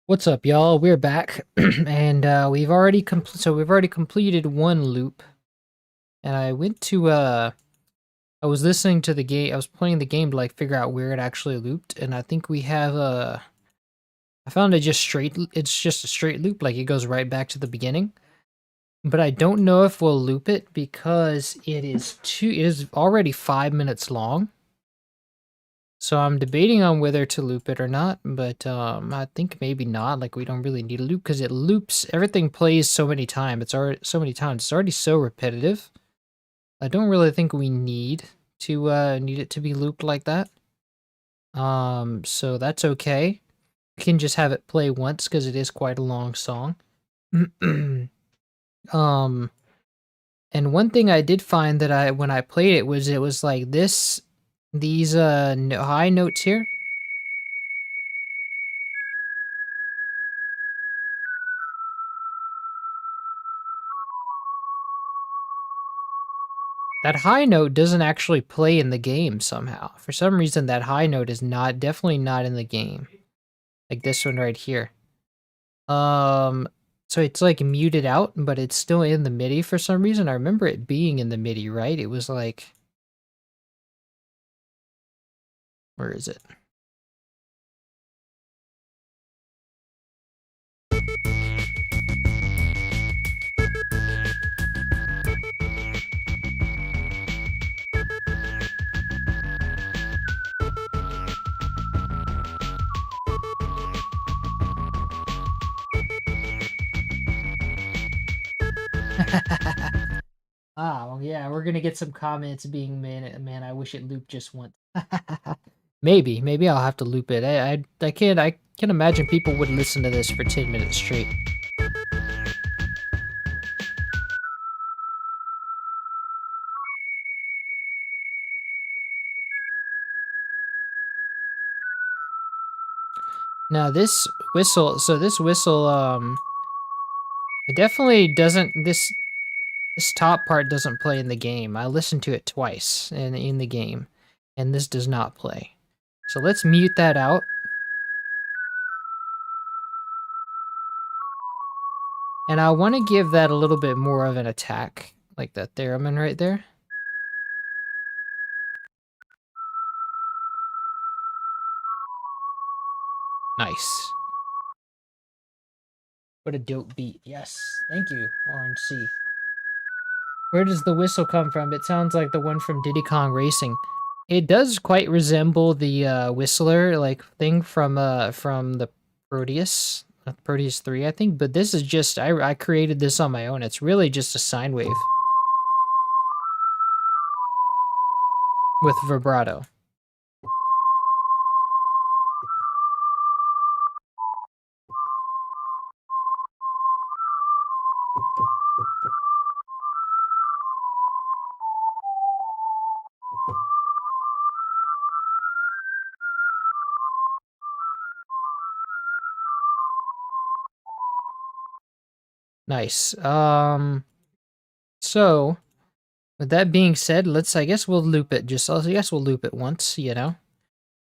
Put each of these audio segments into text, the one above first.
What's up, y'all? We're back, and we've already completed one loop. And I went to I was listening to the game. I was playing the game to like figure out where it actually looped, and I think we have I found it just straight. It's just a straight loop, like it goes right back to the beginning. But I don't know if we'll loop it because it is already 5 minutes long. So I'm debating on whether to loop it or not, but I think maybe not. Like we don't really need a loop because it loops. Everything plays so many times. It's already so many times. It's already so repetitive. I don't really think we need it to be looped like that. So that's okay. We can just have it play once because it is quite a long song. And one thing I did find that when I played it was like these high notes here. That high note doesn't actually play in the game somehow. For some reason, that high note is definitely not in the game. Like this one right here. So it's like muted out, but it's still in the MIDI for some reason. I remember it being in the MIDI, right? It was like... Where is it? Ah, well, yeah, we're gonna get some comments being, man, I wish it looped just once. Maybe I'll have to loop it. I can't imagine people would listen to this for 10 minutes straight. Now this whistle, it definitely doesn't, this top part doesn't play in the game. I listened to it twice in the game, and this does not play. So let's mute that out. And I want to give that a little bit more of an attack, like that theremin right there. Nice. What a dope beat. Yes. Thank you, Orange C. Where does the whistle come from? It sounds like the one from Diddy Kong Racing. It does quite resemble the Whistler like thing from the Proteus, Proteus 3, I think. But this is just I created this on my own. It's really just a sine wave with vibrato. Nice. So with that being said, I guess we'll loop it. I guess we'll loop it once, you know?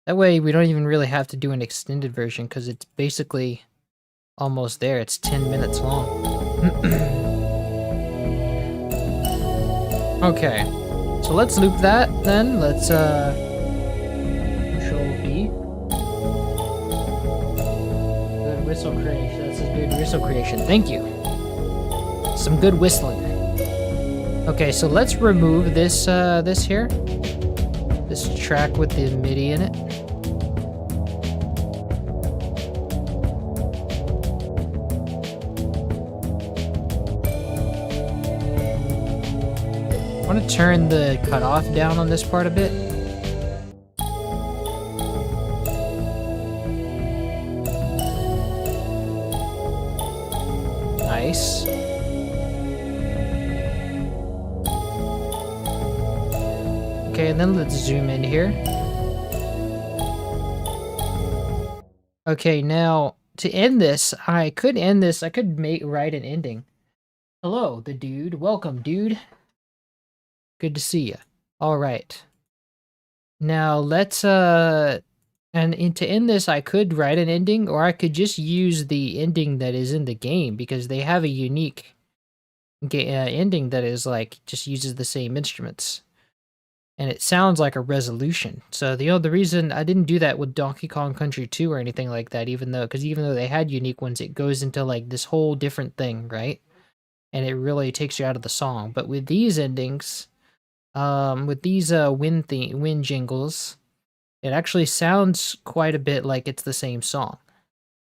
That way we don't even really have to do an extended version because it's basically almost there. It's 10 minutes long. Okay. So let's loop that then. Let's Control B. Good whistle creation. That's a good whistle creation. Thank you. Some good whistling. Okay, so let's remove this this here. This track with the MIDI in it. I want to turn the cutoff down on this part a bit. Nice. Okay, and then let's zoom in here. Okay, now to end this, I could write an ending. Hello, the dude. Welcome, dude. Good to see you. All right. Now let's and to end this, I could write an ending, or I could just use the ending that is in the game because they have a unique ending that is like just uses the same instruments, and it sounds like a resolution. So the reason I didn't do that with Donkey Kong Country 2 or anything like that, even though they had unique ones, it goes into like this whole different thing, right? And it really takes you out of the song. But with these endings, with these wind jingles, it actually sounds quite a bit like it's the same song.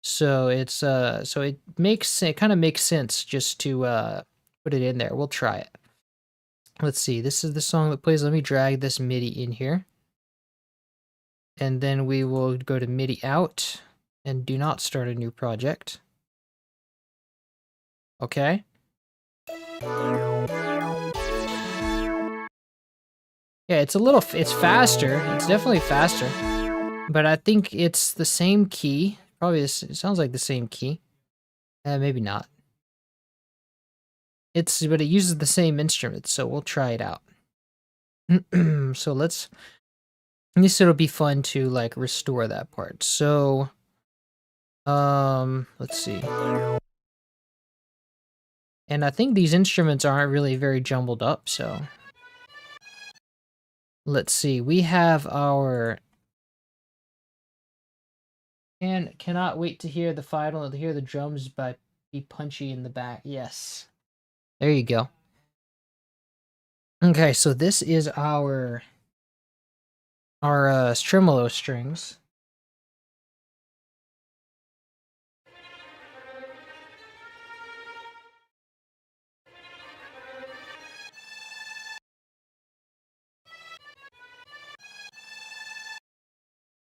So it kind of makes sense just to put it in there. We'll try it. Let's see. This is the song that plays. Let me drag this MIDI in here. And then we will go to MIDI out and do not start a new project. Okay. Yeah, it's faster. It's definitely faster. But I think it's the same key. Probably it sounds like the same key. Maybe not. But it uses the same instrument, so we'll try it out. So let's, at least it'll be fun to like restore that part. So, let's see. And I think these instruments aren't really very jumbled up, so. Let's see, we have our, and cannot wait to hear the final, to hear the drums be punchy in the back. Yes. There you go. Okay, so this is our tremolo strings.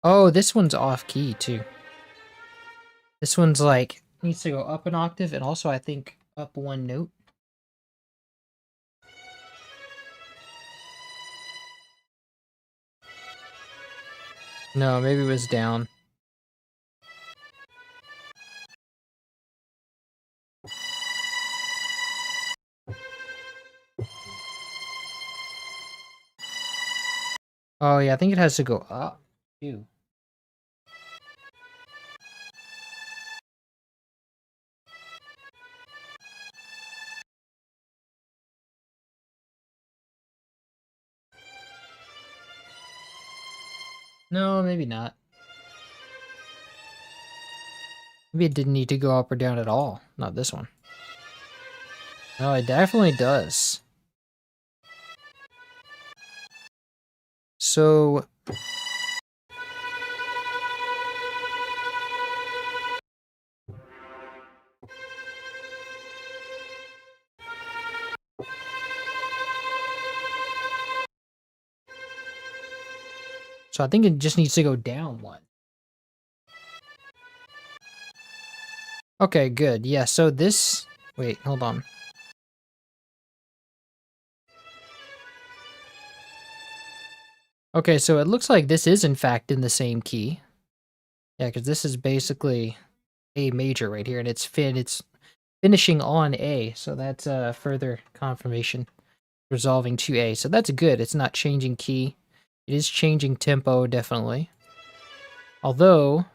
Oh, this one's off key too. This one's like needs to go up an octave and also I think up one note. No, maybe it was down. Oh yeah, I think it has to go up too. No, maybe not. Maybe it didn't need to go up or down at all. Not this one. No, it definitely does. So I think it just needs to go down one. Okay, good. Yeah, so this... Wait, hold on. Okay, so it looks like this is in fact in the same key. Yeah, because this is basically A major right here, and it's finishing on A, so that's further confirmation. Resolving to A, so that's good. It's not changing key. It is changing tempo, definitely. Although,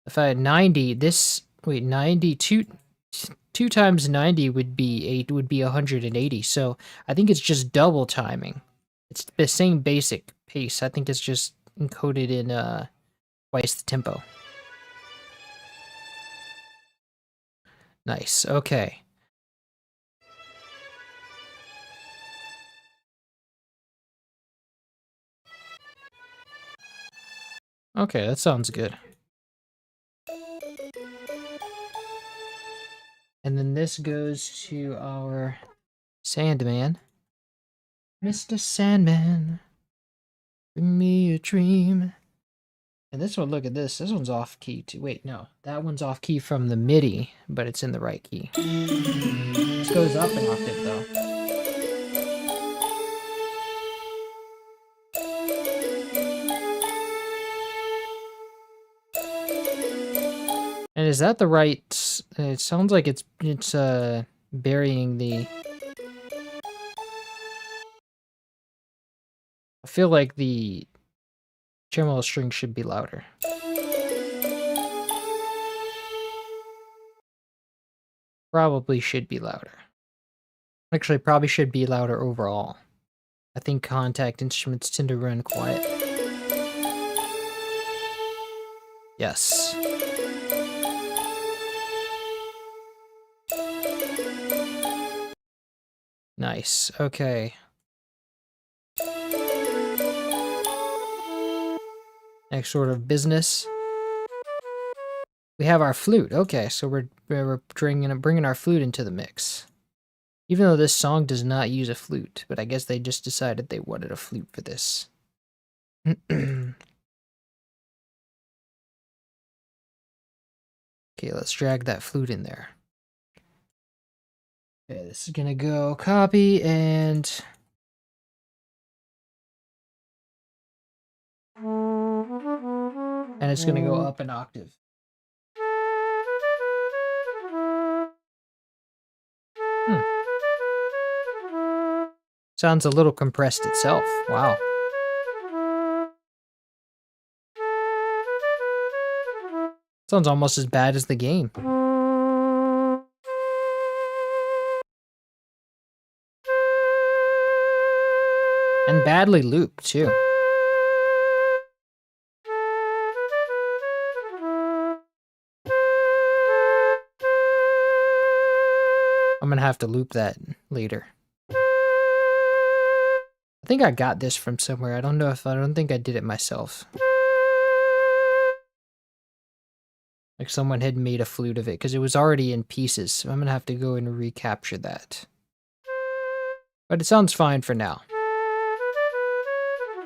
if I had 90, this... Wait, 92... 2 times 90 would be 180, so I think it's just double timing. It's the same basic pace. I think it's just encoded in twice the tempo. Nice. Okay. Okay, that sounds good. And then this goes to our Sandman. Mr. Sandman, bring me a dream. And this one, look at this. This one's off key too. Wait, no. That one's off key from the MIDI, but it's in the right key. This goes up an octave though. And is that the right... It sounds like it's burying the feel like the tremolo string should be louder. Probably should be louder. Actually, probably should be louder overall. I think contact instruments tend to run quiet. Yes. Nice. Okay. Next sort of business. We have our flute. Okay, so we're bringing our flute into the mix. Even though this song does not use a flute, but I guess they just decided they wanted a flute for this. Okay, let's drag that flute in there. Okay, this is gonna go copy and... And it's gonna go up an octave. Sounds a little compressed itself. Wow. Sounds almost as bad as the game. And badly looped, too. I'm gonna have to loop that later. I think I got this from somewhere. I don't think I did it myself. Like someone had made a flute of it because it was already in pieces. So I'm gonna have to go and recapture that. But it sounds fine for now.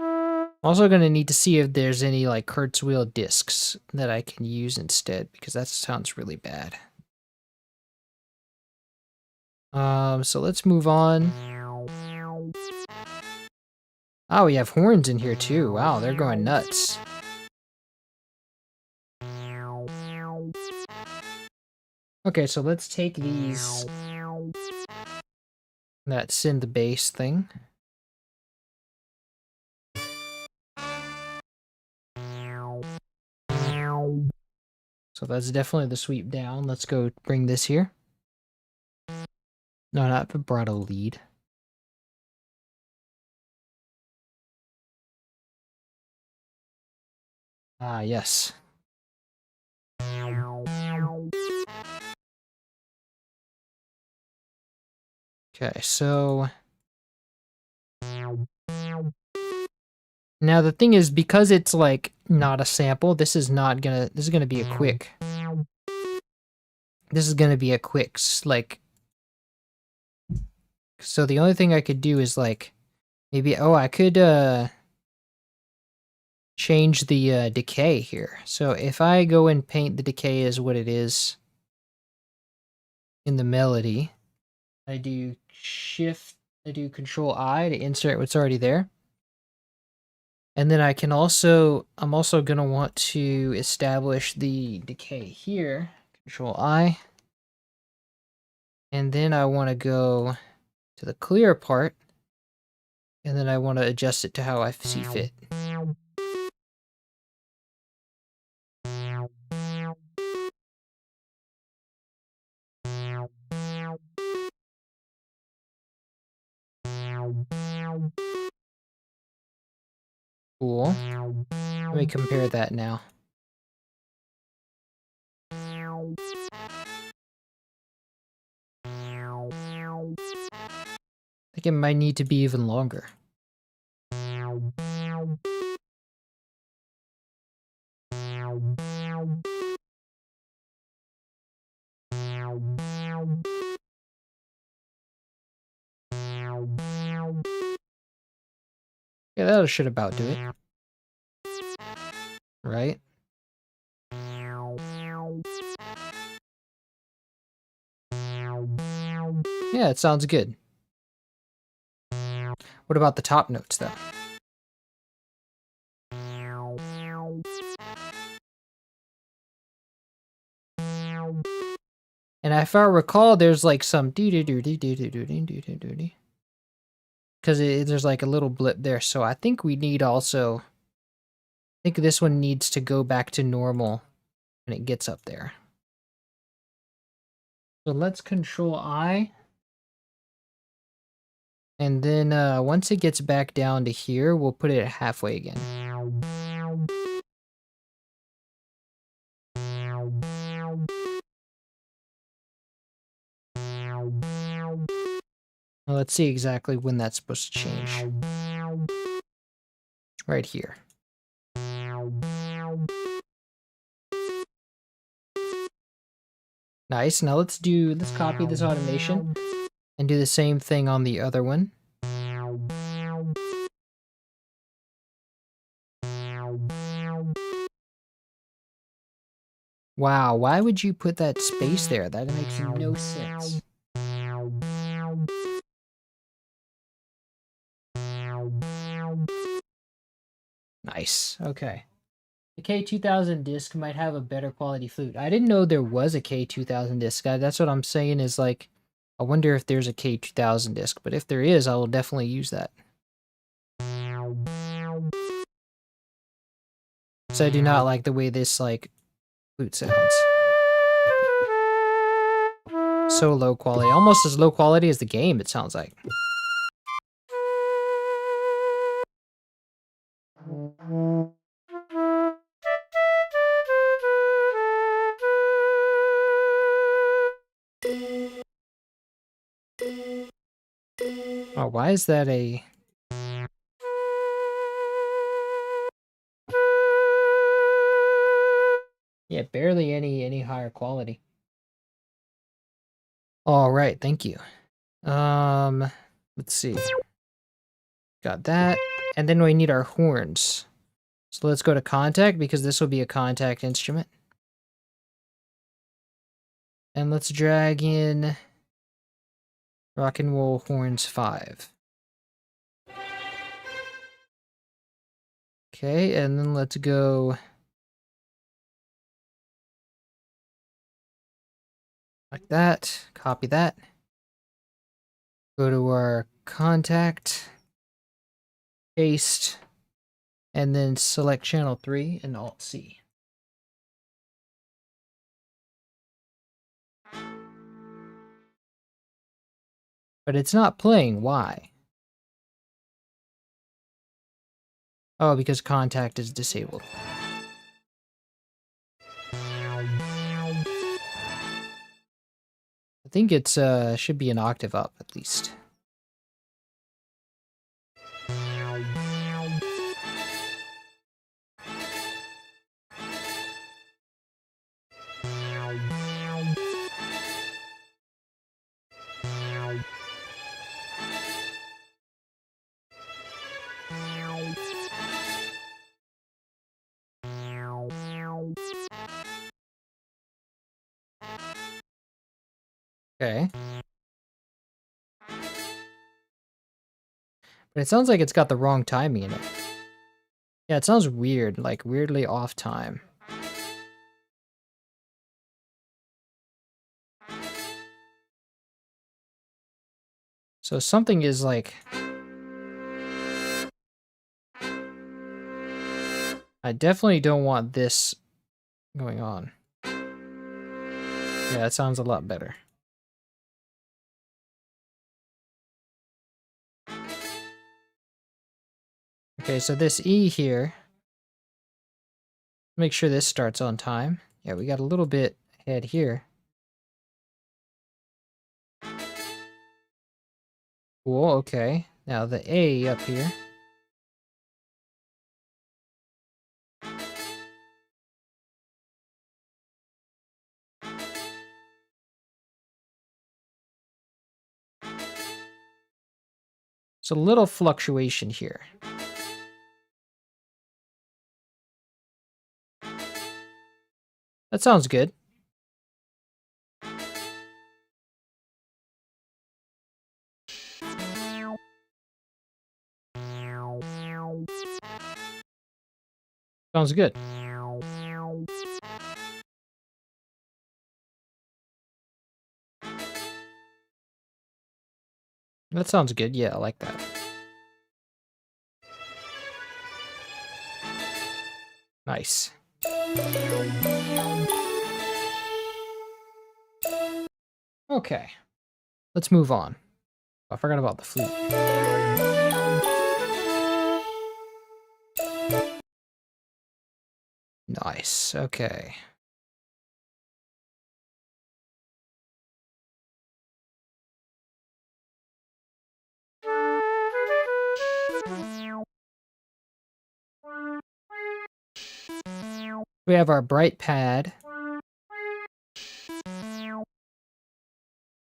I'm also gonna need to see if there's any like Kurzweil discs that I can use instead because that sounds really bad. So let's move on. Oh, we have horns in here too. Wow, they're going nuts. Okay, so let's take these... that synth bass thing. So that's definitely the sweep down. Let's go bring this here. No, not vibrato lead. Ah, yes. Okay, so... now the thing is, because it's like not a sample, this is gonna be a quick. This is gonna be a quick, like... so the only thing I could do is like, maybe, oh, I could, change the decay here. So if I go and paint the decay as what it is in the melody, I do Control I to insert what's already there. And then I'm also gonna want to establish the decay here. Control I. And then I want to go to the clear part. And then I want to adjust it to how I see fit. Cool. Let me compare that now. I think it might need to be even longer. Yeah, that should about do it. Right? Yeah, it sounds good. What about the top notes, though? And if I recall, there's like some because there's like a little blip there. So I think we need also, I think this one needs to go back to normal when it gets up there. So let's control I. And then once it gets back down to here, we'll put it halfway again. Now let's see exactly when that's supposed to change. Right here. Nice. Now let's copy this automation and do the same thing on the other one. Wow, why would you put that space there? That makes no sense. Nice. Okay. The K2000 disc might have a better quality flute. I didn't know there was a K2000 disc. That's what I'm saying is like, I wonder if there's a K2000 disc, but if there is, I will definitely use that. So I do not like the way this like flute sounds. So low quality, almost as low quality as the game, it sounds like. Oh, why is that a... Yeah, barely any higher quality. All right, thank you. Let's see. Got that. And then we need our horns. So let's go to contact because this will be a contact instrument. And let's drag in rock and roll horns 5. Okay, and then let's go like that. Copy that. Go to our contact, paste, and then select channel 3 and Alt C. But it's not playing. Why? Oh, because contact is disabled. I think it's should be an octave up at least. Okay. But it sounds like it's got the wrong timing in it. Yeah, it sounds weird, like weirdly off time. So something is like... I definitely don't want this going on. Yeah, that sounds a lot better. Okay, so this E here, make sure this starts on time. Yeah, we got a little bit ahead here. Cool, okay. Now the A up here. So a little fluctuation here. That sounds good. Sounds good. That sounds good. Yeah, I like that. Nice. Okay. Let's move on. I forgot about the flute. Nice. Okay. We have our bright pad.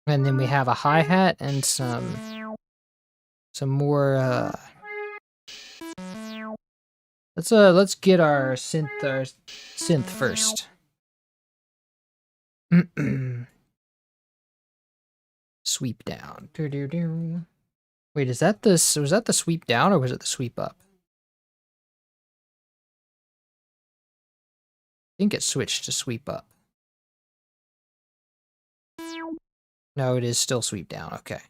And then we have a hi-hat and some more let's get our synth first. Sweep down. Doo-doo-doo. Wait, was that the sweep down or was it the sweep up? I think it switched to sweep up. No, it is still sweep down. Okay.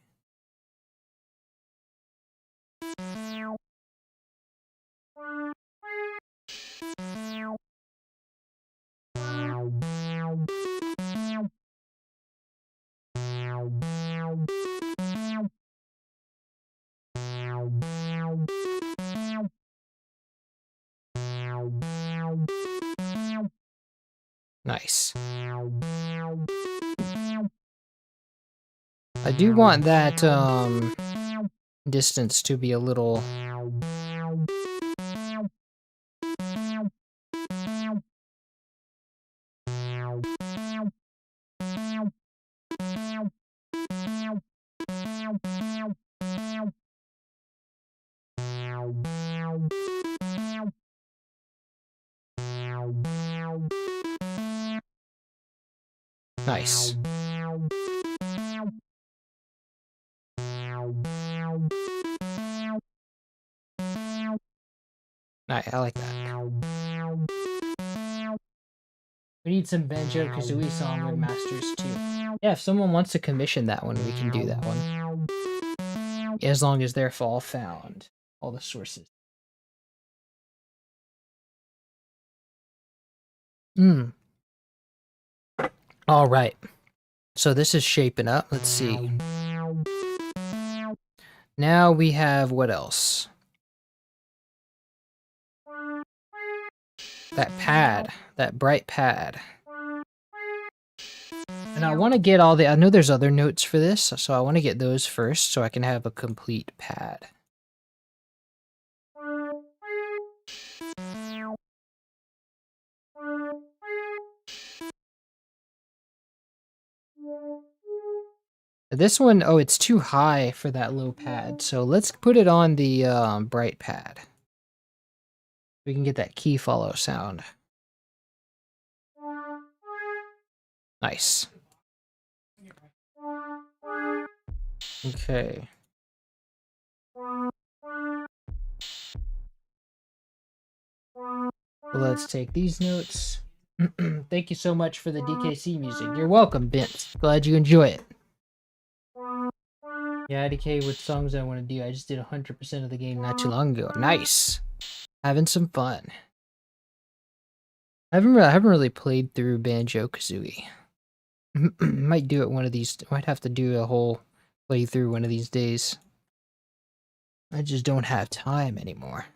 Nice. I do want that distance to be a little nice. I like that. We need some Banjo-Kazooie song remasters too. Yeah, if someone wants to commission that one, we can do that one. As long as they're all found. All the sources. All right. So this is shaping up. Let's see. Now we have what else? That pad. That bright pad. And I want to get all the... I know there's other notes for this, so I want to get those first so I can have a complete pad. This one, oh, it's too high for that low pad, so let's put it on the bright pad. We can get that key follow sound. Nice. Okay. Let's take these notes. Thank you so much for the DKC music. You're welcome, Vince. Glad you enjoy it. Yeah, DK, what songs I want to do. I just did 100% of the game not too long ago. Nice. Having some fun. I haven't really played through Banjo-Kazooie. Might do it one of these. Might have to do a whole playthrough one of these days. I just don't have time anymore.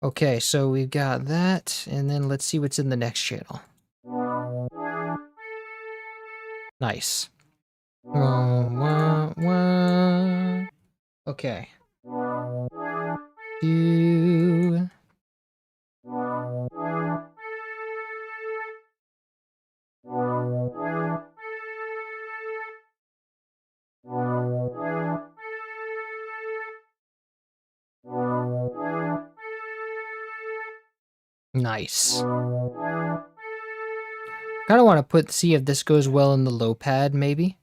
Okay, so we've got that, and then let's see what's in the next channel. Nice. Okay. Do. Nice. Kind of want to see if this goes well in the low pad, maybe.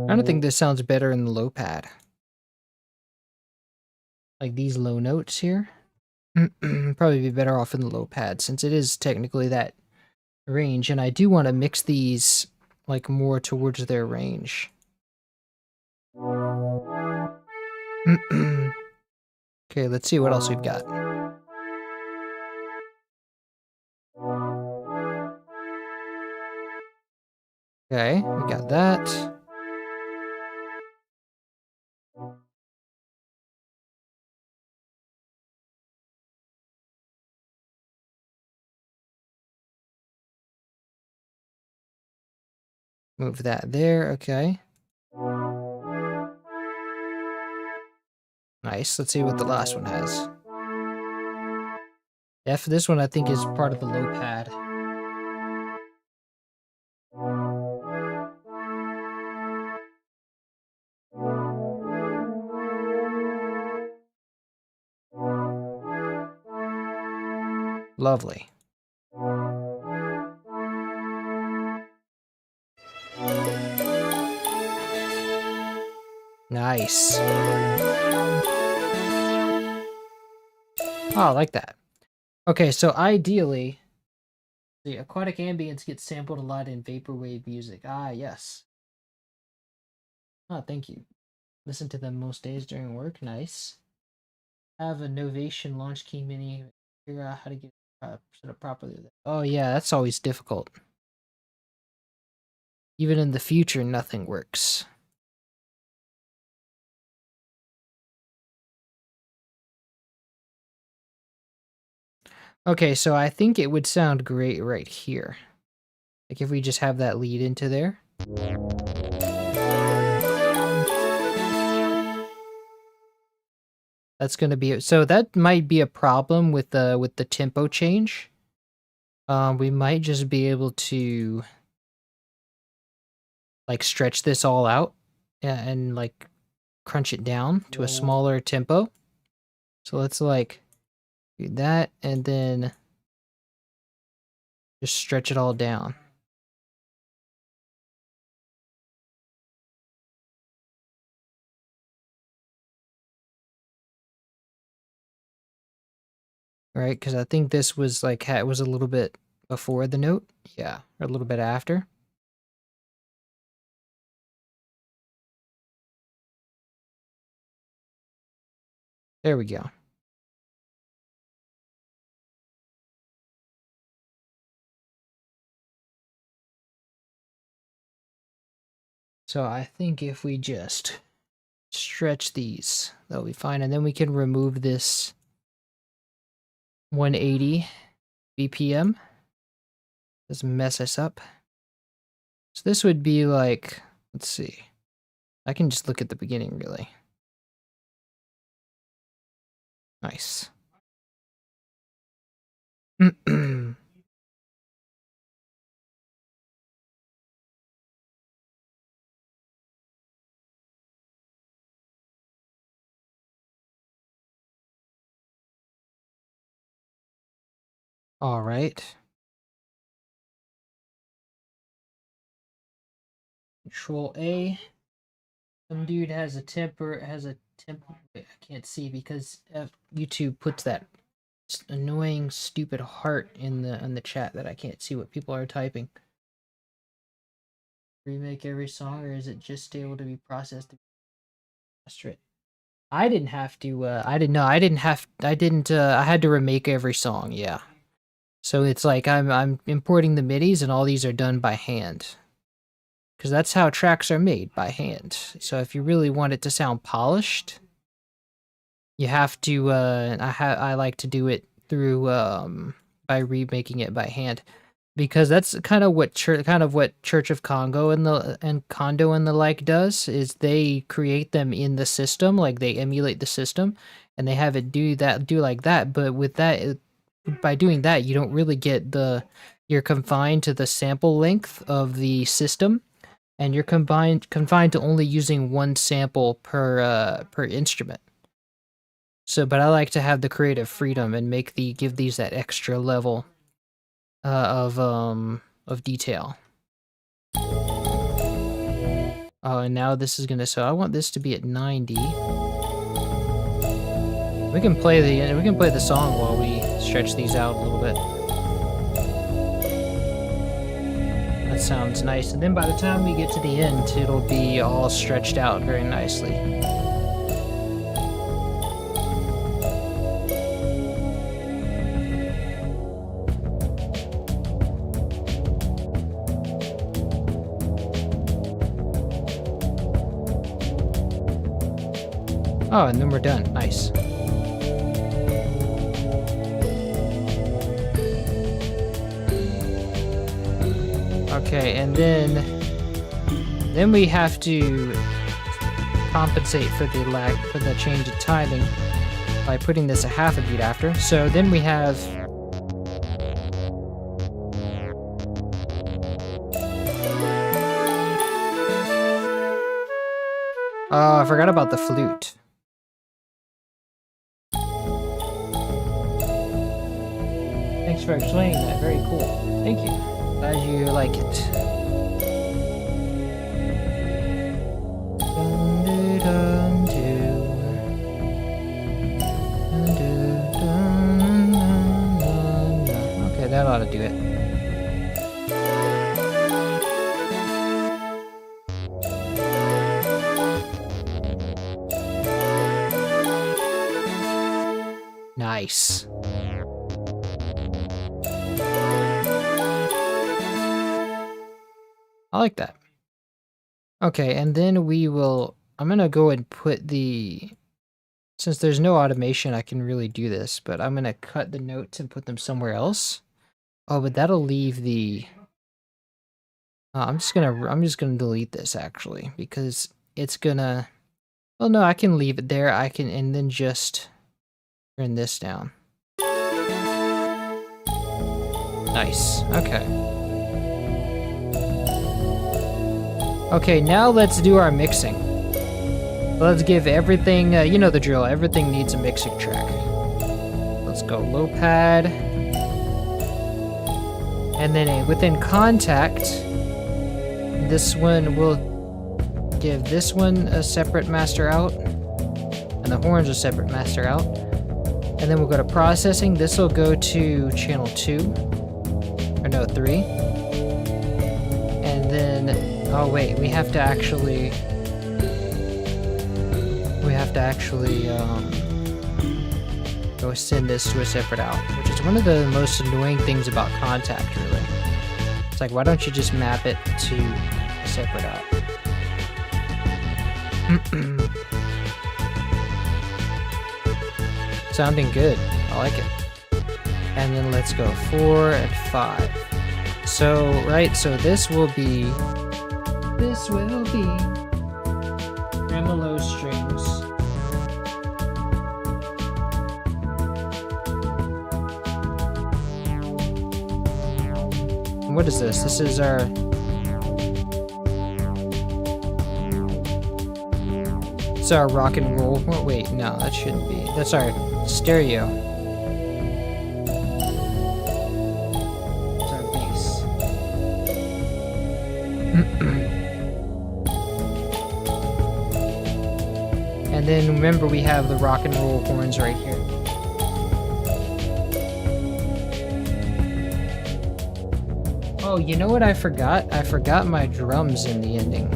I don't think this sounds better in the low pad. like these low notes here. Probably be better off in the low pad since it is technically that range, and I do want to mix these like more towards their range. Okay, let's see what else we've got. Okay, we got that. Move that there, okay. Nice, let's see what the last one has. This one I think is part of the low pad. Lovely. Nice. Oh, I like that. Okay, so ideally, the aquatic ambience gets sampled a lot in vaporwave music. Ah, yes. Oh, thank you. Listen to them most days during work. Nice. Have a Novation launch key mini. Figure out how to get set up properly. Oh yeah, that's always difficult. Even in the future, nothing works. Okay, so I think it would sound great right here. Like if we just have that lead into there. That's gonna be so that might be a problem with the tempo change. We might just be able to like stretch this all out and like crunch it down to a smaller tempo. So let's like do that and then just stretch it all down. Right, because I think this was like it was a little bit before the note. Yeah, or a little bit after. There we go. So I think if we just stretch these, that'll be fine. And then we can remove this 180 BPM. Doesn't mess us up. So this would be like, let's see. I can just look at the beginning, really. Nice. All right. Control A. Some dude has a temper. I can't see because YouTube puts that annoying, stupid heart in the chat that I can't see what people are typing. Remake every song, or is it just able to be processed? I didn't have to. I didn't know. I didn't have. I didn't. I had to remake every song. Yeah. So it's like I'm importing the midis, and all these are done by hand. Because that's how tracks are made, by hand. So if you really want it to sound polished, you have to. I like to do it through by remaking it by hand, because that's kind of what Church of Congo and Kondo and the like does, is they create them in the system, like they emulate the system, and they have it do like that. But with that, by doing that, you don't really get you're confined to the sample length of the system, and you're confined to only using one sample per instrument. So, but I like to have the creative freedom and give these that extra level of detail. Oh, and now this is gonna. So I want this to be at 90. We can play the song while we stretch these out a little bit. That sounds nice. And then by the time we get to the end, it'll be all stretched out very nicely. Oh, and then we're done. Nice. Okay, and then we have to compensate for the change of timing by putting this a half a beat after. So then we have oh, I forgot about the flute. Thanks for explaining that. Very cool. Thank you. Glad you like it. Okay, that ought to do it. Nice. I like that. Okay, and then I'm gonna go and put since there's no automation, I can really do this, but I'm gonna cut the notes and put them somewhere else. Oh, but that'll leave I'm just gonna delete this actually, because it's gonna, well, no, I can leave it there. And then just turn this down. Nice, okay. Okay, now let's do our mixing. Let's give everything, you know the drill, everything needs a mixing track. Let's go low pad. And then within contact, this one will give this one a separate master out, and the horns a separate master out. And then we'll go to processing. This will go to channel 2, or no, 3. And then oh wait, we have to actually go send this to a separate out, which is one of the most annoying things about contact, really. It's like, why don't you just map it to a separate out? Sounding good. I like it. And then let's go 4 and 5. So, right, so this will be tremolo strings. And what is this? This is our... It's our rock and roll. Oh, wait, no, that shouldn't be. That's our stereo. It's our bass. And then remember, we have the rock and roll horns right here. Oh, you know what I forgot? I forgot my drums in the ending.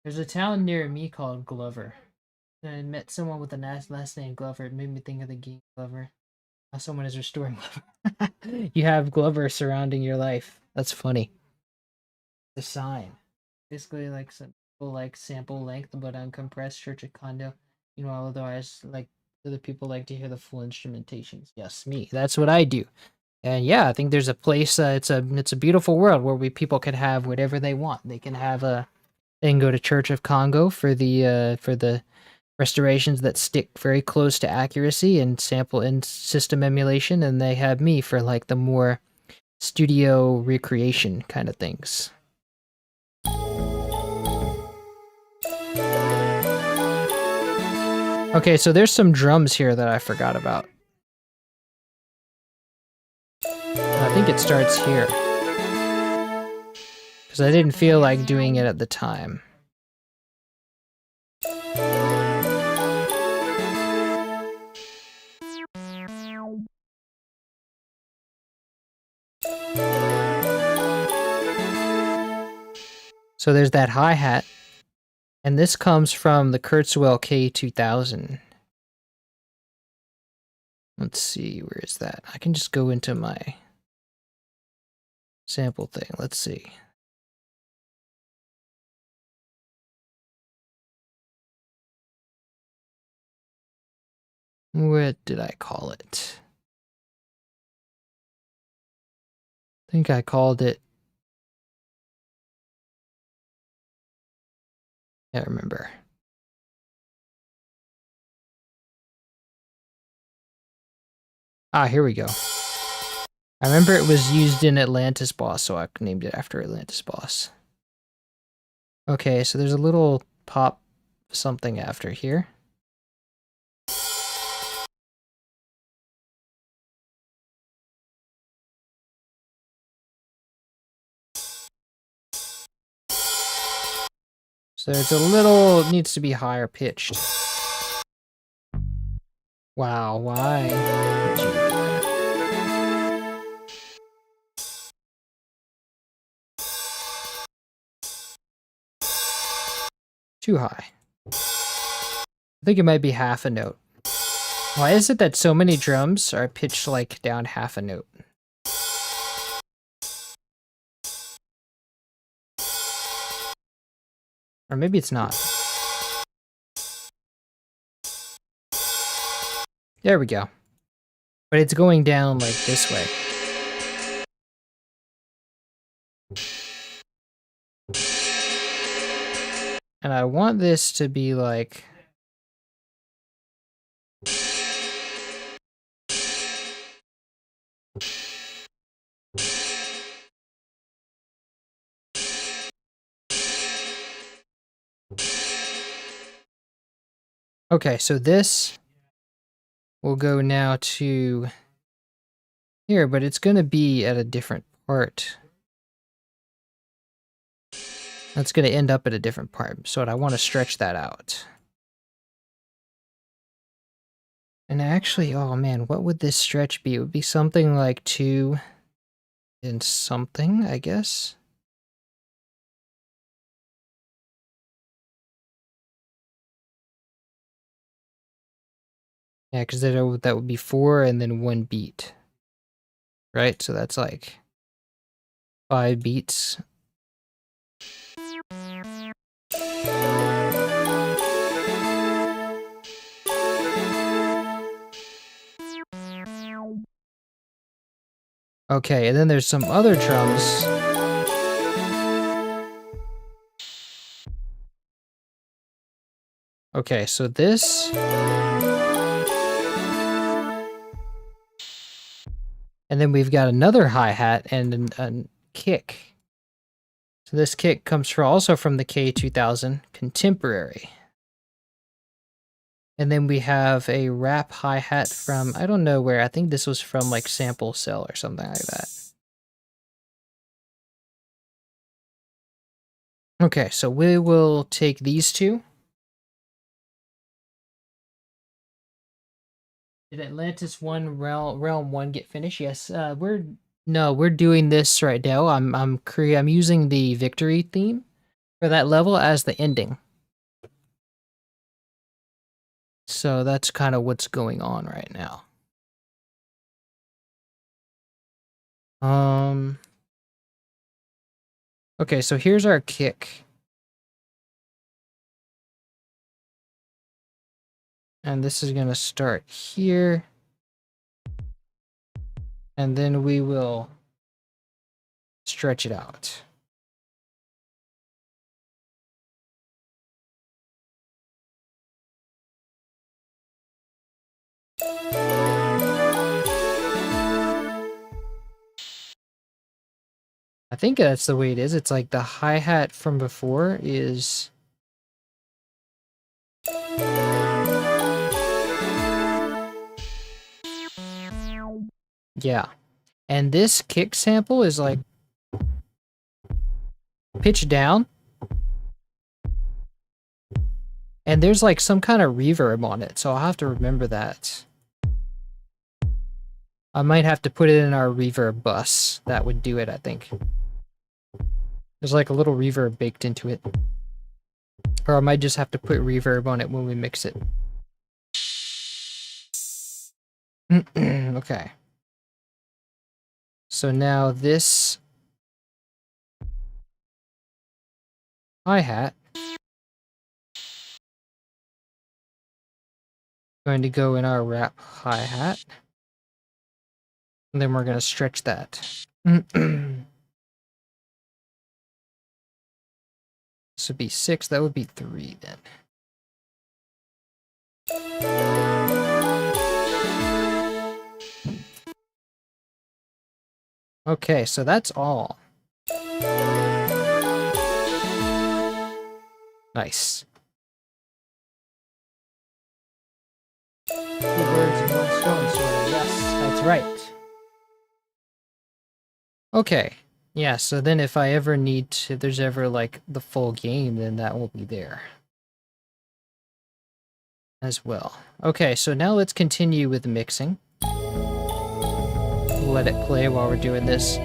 There's a town near me called Glover. And I met someone with a last name Glover. It made me think of the game Glover. How someone is restoring Glover. You have Glover surrounding your life. That's funny. The sign. Basically like some people like sample length but uncompressed church of condo. You know, otherwise like other people like to hear the full instrumentations. Yes, me. That's what I do. And yeah, I think there's a place, it's a beautiful world where people can have whatever they want. They can have they can go to Church of Congo for the restorations that stick very close to accuracy and sample and system emulation, and they have me for like the more studio recreation kind of things. Okay, so there's some drums here that I forgot about. I think it starts here. Because I didn't feel like doing it at the time. So there's that hi-hat. And this comes from the Kurzweil K2000. Let's see, where is that? I can just go into my sample thing. Let's see. What did I call it? I think I called it... I can't remember. Ah, here we go. I remember it was used in Atlantis Boss, so I named it after Atlantis Boss. Okay, so there's a little pop something after here. So it's a little, it needs to be higher pitched. Wow, why did you do that? Too high. I think it might be half a note. Why is it that so many drums are pitched like down half a note? Or maybe it's not. There we go. But it's going down like this way. And I want this to be like... Okay, so this will go now to here, but it's going to be at a different part. That's going to end up at a different part, so I want to stretch that out. And actually, oh man, what would this stretch be? It would be something like 2 and something, I guess. Yeah, because that would be 4 and then 1 beat. Right? So that's like 5 beats. Okay, and then there's some other drums. Okay, so this... And then we've got another hi-hat and a kick. So this kick comes also from the K2000 Contemporary. And then we have a rap hi-hat from, I don't know where, I think this was from like Sample Cell or something like that. Okay, so we will take these two. Did Atlantis 1 Realm 1 get finished? Yes, we're doing this right now. I'm using the victory theme for that level as the ending. So that's kind of what's going on right now. Okay, so here's our kick. And this is gonna start here. And then we will stretch it out. I think that's the way it is. It's like the hi-hat from before is... Yeah. And this kick sample is like pitched down. And there's like some kind of reverb on it, so I'll have to remember that. I might have to put it in our reverb bus. That would do it, I think. There's like a little reverb baked into it. Or I might just have to put reverb on it when we mix it. Okay. So now this hi-hat going to go in our wrap hi-hat. And then we're going to stretch that. This would be 6, that would be 3 then. Okay, so that's all. Nice. 2 birds and 1 stone, sort of. Yes, that's right. Okay. Yeah, so then if I ever need to, if there's ever like the full game, then that will be there as well. Okay, so now let's continue with mixing. Let it play while we're doing this.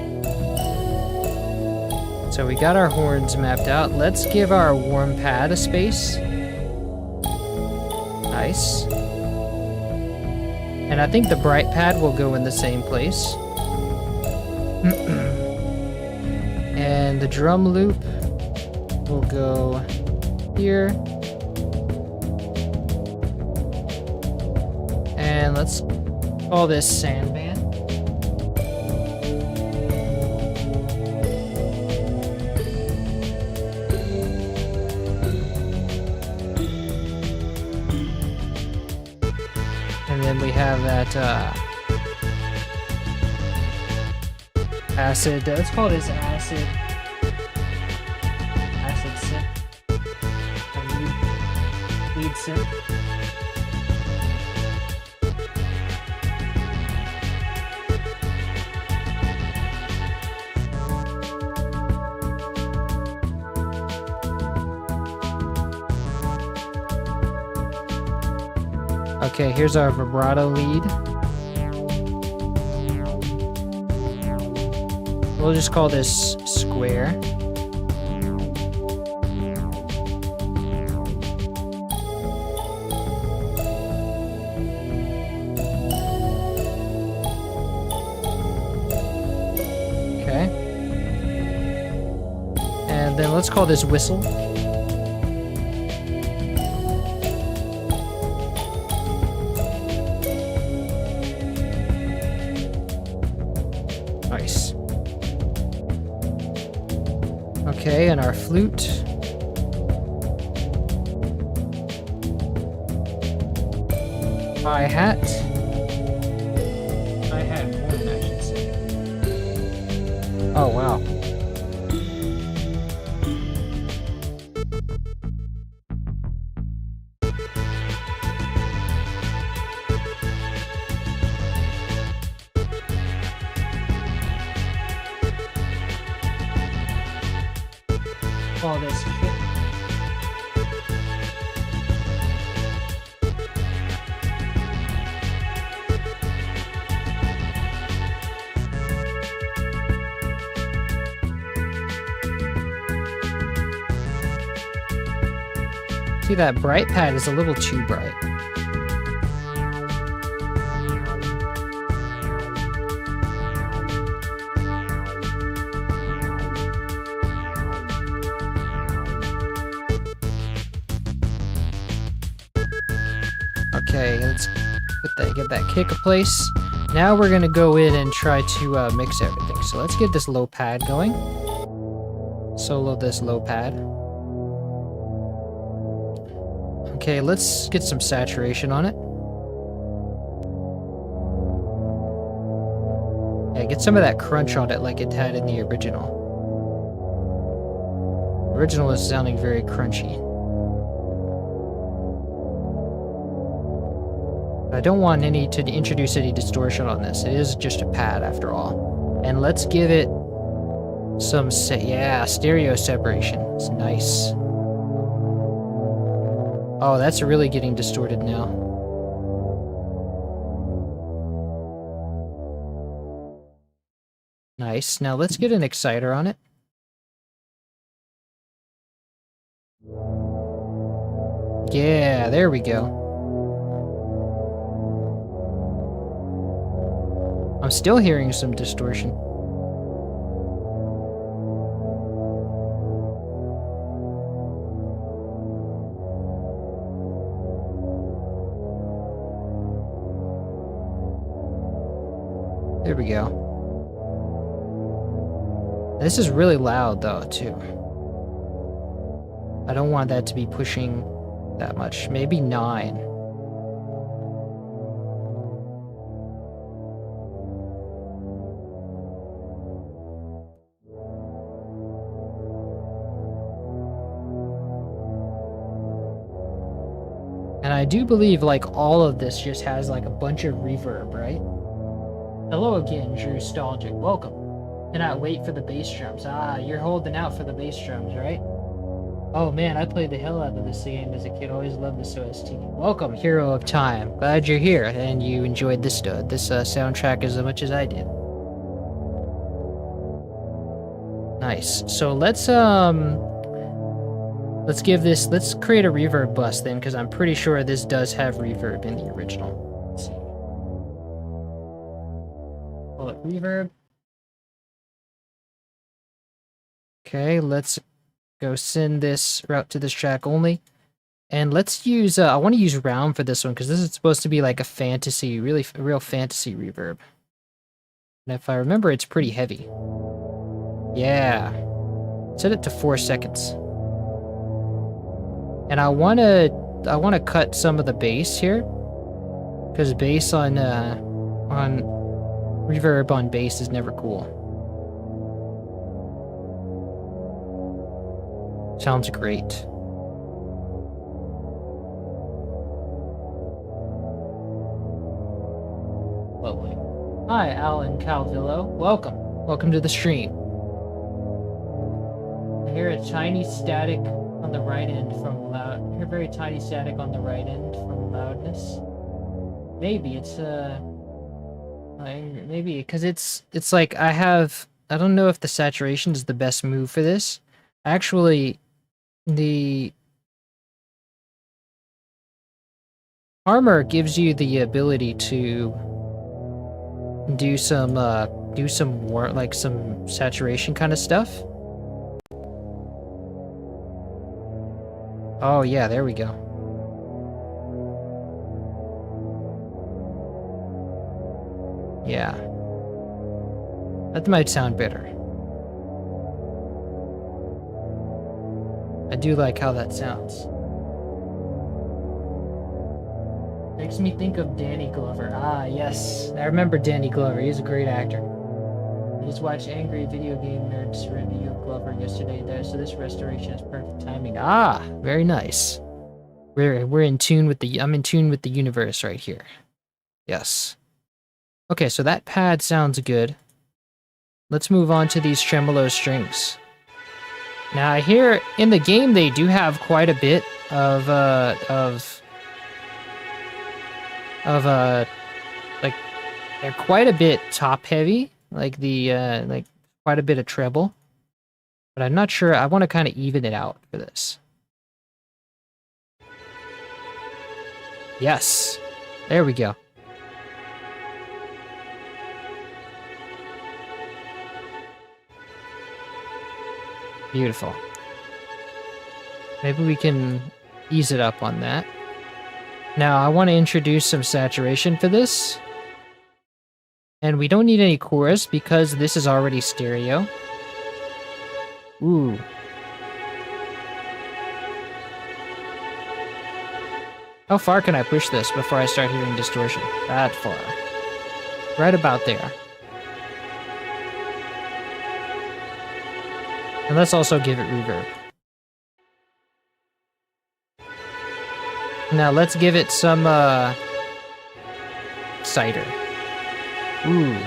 So we got our horns mapped out. Let's give our warm pad a space. Nice. And I think the bright pad will go in the same place. And the drum loop will go here. And let's call this sandband. And then we have that acid, let's call this acid synth, lead synth. Okay, here's our vibrato lead. We'll just call this square. Okay. And then let's call this whistle. Nice. Okay, and our flute. Hi-hat. Hi-hat one, I should say. Oh, wow. Call this kick. See, that bright pad is a little too bright. Okay, let's get that kick a place. Now we're gonna go in and try to mix everything. So let's get this low pad going. Solo this low pad. Okay, let's get some saturation on it. Yeah, get some of that crunch on it like it had in the original. The original is sounding very crunchy. I don't want to introduce any distortion on this. It is just a pad after all. And let's give it some, stereo separation. It's nice. Oh, that's really getting distorted now. Nice. Now let's get an exciter on it. Yeah, there we go. I'm still hearing some distortion. There we go. This is really loud though, too. I don't want that to be pushing that much. Maybe 9. And I do believe like all of this just has like a bunch of reverb, right? Hello again, Nostalgic. Welcome. Cannot wait for the bass drums. Ah, you're holding out for the bass drums, right? Oh man, I played the hell out of this game as a kid. Always loved this OST. Welcome, Hero of Time. Glad you're here and you enjoyed this soundtrack as much as I did. Nice. So let's create a reverb bus then, because I'm pretty sure this does have reverb in the original. Let's see. Call it reverb. Okay, let's go send this route to this track only. And let's use, I want to use round for this one, because this is supposed to be like a fantasy, real fantasy reverb. And if I remember, it's pretty heavy. Yeah. Set it to 4 seconds. And I want to cut some of the bass here, because bass on reverb on bass is never cool. Sounds great. Lovely. Hi, Alan Calvillo. Welcome. Welcome to the stream. I hear a tiny static on the right end from loud. I hear very tiny static on the right end from loudness. Maybe it's maybe because it's like I don't know if the saturation is the best move for this. Actually, the armor gives you the ability to do some more like some saturation kind of stuff. Oh yeah, there we go. Yeah. That might sound better. I do like how that sounds. Makes me think of Danny Glover. Ah, yes. I remember Danny Glover. He's a great actor. I just watched Angry Video Game Nerds review of Glover yesterday, so this restoration is perfect timing. Ah, very nice. We're in tune with I'm in tune with the universe right here. Yes. Okay, so that pad sounds good. Let's move on to these tremolo strings. Now I hear in the game they do have quite a bit of like they're quite a bit top heavy, like like quite a bit of treble. But I'm not sure. I want to kind of even it out for this. Yes. There we go. Beautiful. Maybe we can ease it up on that. Now, I want to introduce some saturation for this. And we don't need any chorus because this is already stereo. Ooh. How far can I push this before I start hearing distortion? That far. Right about there. And let's also give it reverb. Now let's give it some cider. Ooh.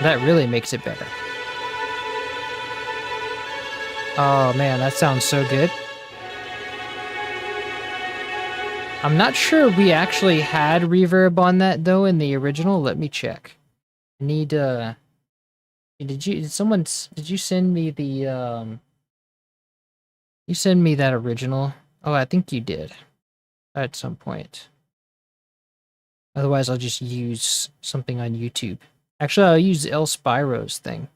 That really makes it better. Oh man, that sounds so good. I'm not sure we actually had reverb on that though in the original. Let me check. I need Did you send me the you send me that original? Oh, I think you did at some point. Otherwise, I'll just use something on YouTube. Actually, I'll use El Spyro's thing.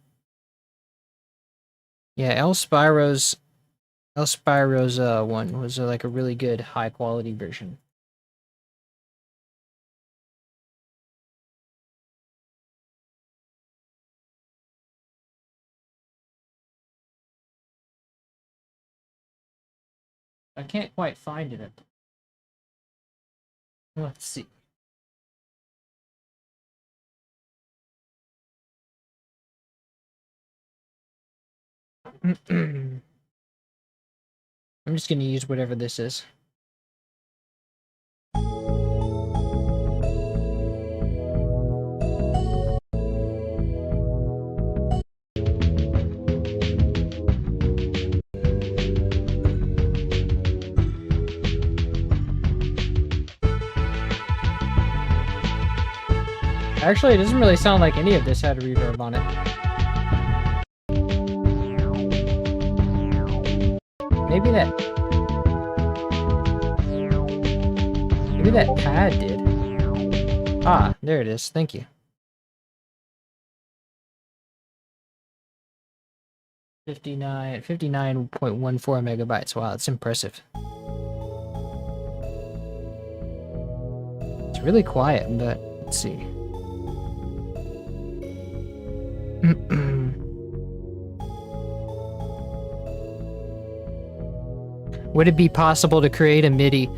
Yeah, El Spyro's one was like a really good high quality version. I can't quite find it. Let's see. I'm just gonna use whatever this is. Actually, it doesn't really sound like any of this had a reverb on it. Maybe that pad did. Ah, there it is. Thank you. 59.14 megabytes. Wow, that's impressive. It's really quiet, but let's see. Would it be possible to create a MIDI?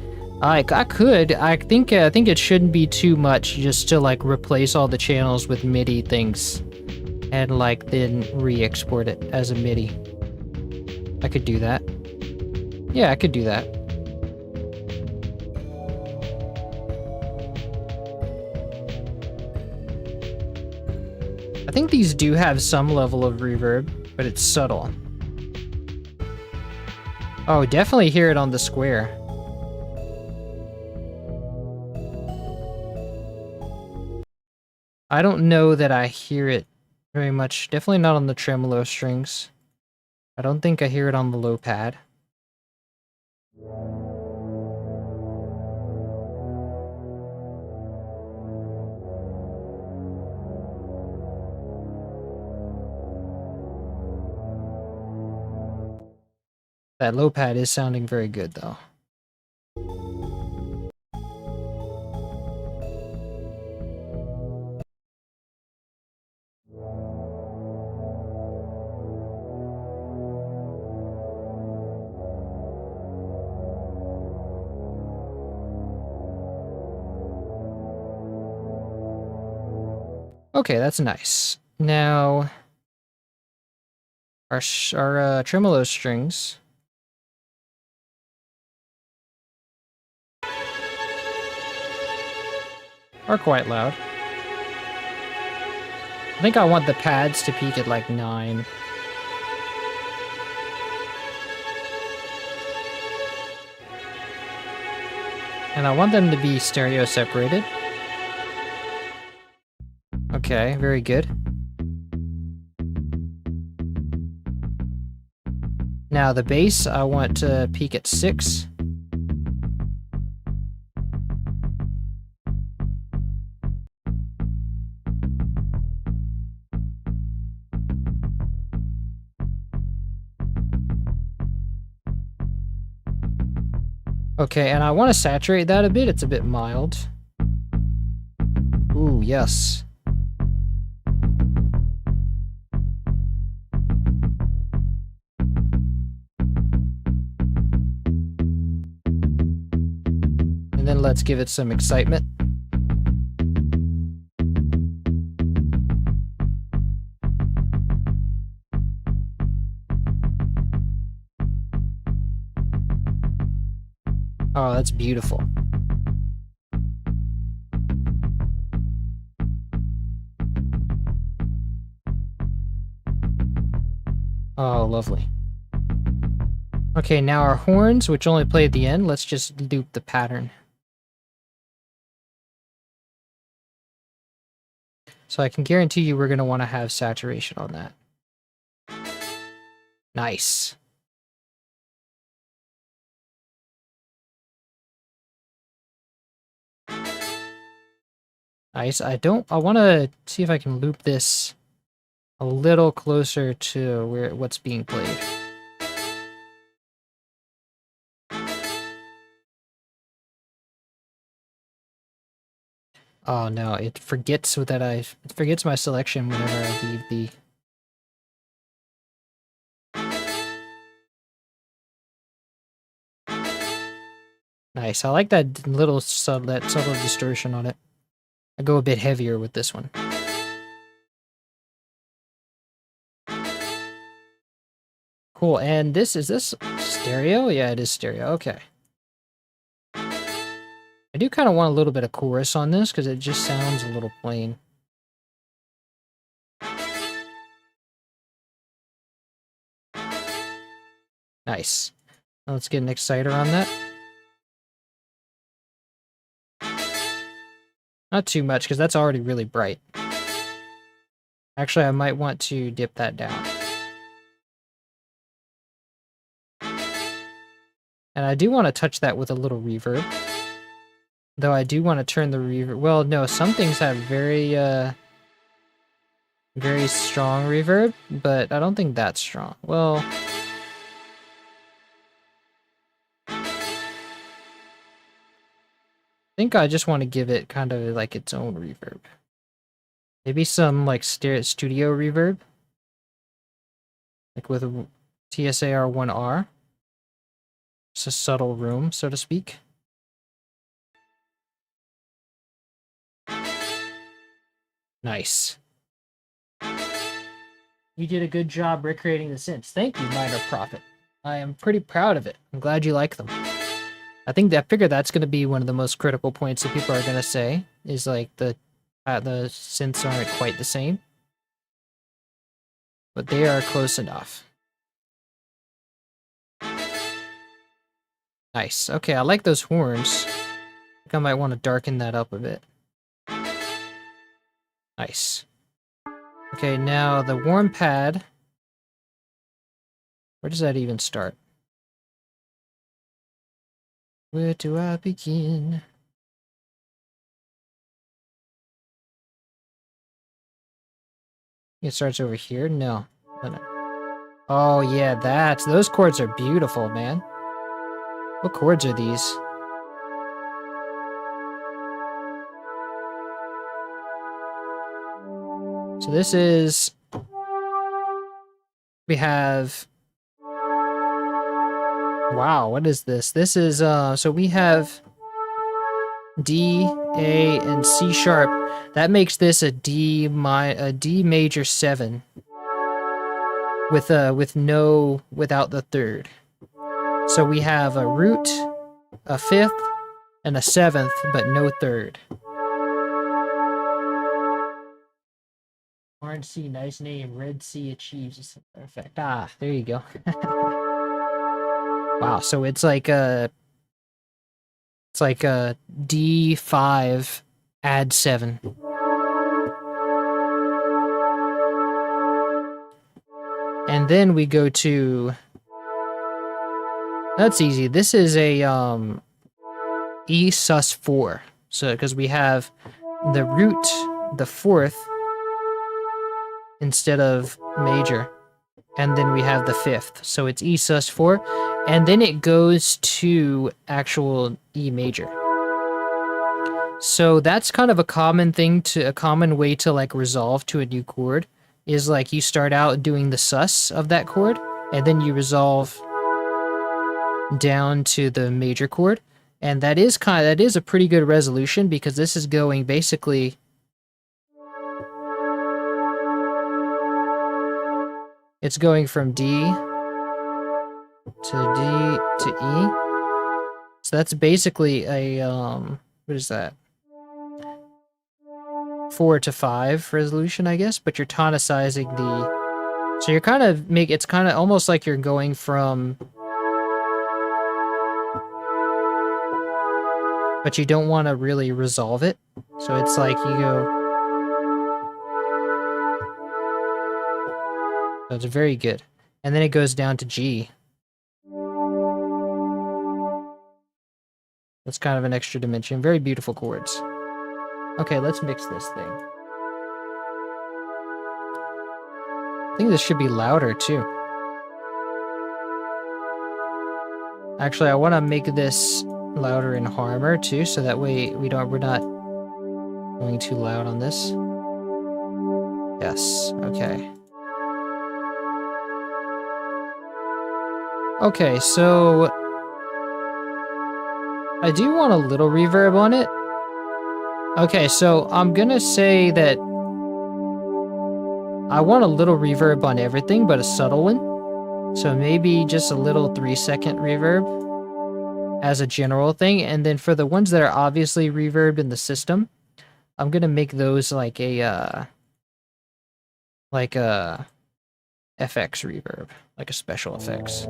I could. I think it shouldn't be too much just to like replace all the channels with MIDI things and like then re-export it as a MIDI. I could do that. Yeah, I could do that. I think these do have some level of reverb, but it's subtle. Oh, definitely hear it on the square. I don't know that I hear it very much. Definitely not on the tremolo strings. I don't think I hear it on the low pad. That low pad is sounding very good, though. Okay, that's nice. Now, our tremolo strings are quite loud. I think I want the pads to peak at like 9. And I want them to be stereo separated. Okay, very good. Now the bass, I want to peak at 6. Okay, and I want to saturate that a bit. It's a bit mild. Ooh, yes. And then let's give it some excitement. Oh, that's beautiful. Oh, lovely. Okay, now our horns, which only play at the end, let's just loop the pattern. So So I can guarantee you we're going to want to have saturation on that. Nice. Nice. I want to see if I can loop this a little closer to what's being played. Oh no, it forgets it forgets my selection whenever I leave the... Nice. I like that little subtle distortion on it. I go a bit heavier with this one. Cool. And is this stereo? Yeah, it is stereo. Okay. I do kind of want a little bit of chorus on this because it just sounds a little plain. Nice. Now let's get an exciter on that. Not too much because that's already really bright. Actually, I might want to dip that down. And I do want to touch that with a little reverb. Though I do want to turn the reverb... Well, no, some things have very strong reverb, but I don't think that's strong. Well... I think I just want to give it kind of like its own reverb. Maybe some like studio reverb. Like with a TSAR1R. It's a subtle room, so to speak. Nice. You did a good job recreating the synths. Thank you, Minor Prophet. I am pretty proud of it. I'm glad you like them. I figure that's going to be one of the most critical points that people are going to say, is like the synths aren't quite the same. But they are close enough. Nice. Okay, I like those horns. I think I might want to darken that up a bit. Nice. Okay, now the warm pad. Where does that even start? Where do I begin? It starts over here? No. Oh yeah, those chords are beautiful, man. What chords are these? So this is... We have... Wow, what is this? This is, so we have D, A, and C sharp. That makes this a D major 7. Without the third. So we have a root, a 5th, and a 7th, but no third. Orange C, nice name. Red C achieves a effect. Ah, there you go. Wow, so it's like a D5 add 7. And then we go to... That's easy. This is a E sus 4. So because we have the root, the 4th, instead of major. And then we have the 5th. So it's E sus 4. And then it goes to actual E major. So that's kind of a common way to like resolve to a new chord. Is like you start out doing the sus of that chord. And then you resolve down to the major chord. And that is a pretty good resolution because this is going basically... It's going from D to E. So that's basically a, what is that? 4 to 5 resolution, I guess, but you're tonicizing the... So you're kind of it's kind of almost like you're going from... But you don't want to really resolve it. So it's like you go... So it's very good. And then it goes down to G. That's kind of an extra dimension. Very beautiful chords. Okay, let's mix this thing. I think this should be louder too. Actually, I want to make this louder in Harmor too, so that way we're not going too loud on this. Yes, okay. Okay, so I do want a little reverb on it. Okay, so I'm gonna say that I want a little reverb on everything, but a subtle one. So maybe just a little 3-second reverb as a general thing. And then for the ones that are obviously reverbed in the system, I'm gonna make those like a FX reverb, like a special effects.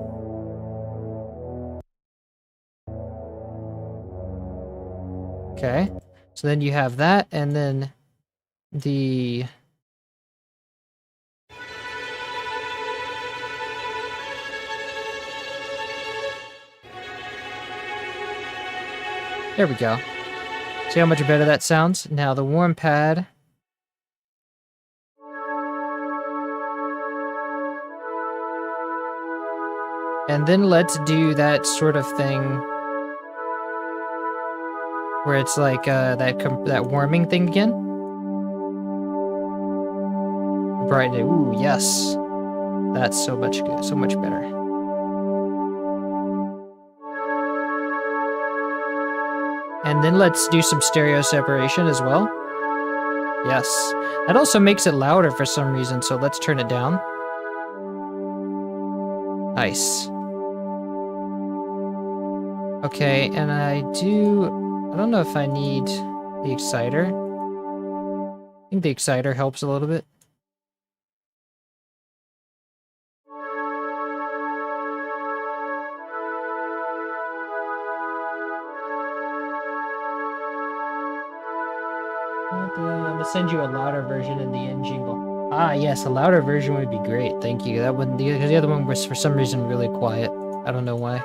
Okay, so then you have that, and then the... There we go. See how much better that sounds? Now the warm pad. And then let's do that sort of thing where it's like that warming thing again. Brighten it. Ooh, yes. That's so much good, so much better. And then let's do some stereo separation as well. Yes. That also makes it louder for some reason, so let's turn it down. Nice. Okay, and I don't know if I need the exciter. I think the exciter helps a little bit. I'm gonna send you a louder version in the end jingle. Ah, yes, a louder version would be great. Thank you. That one, because the other one was for some reason really quiet. I don't know why.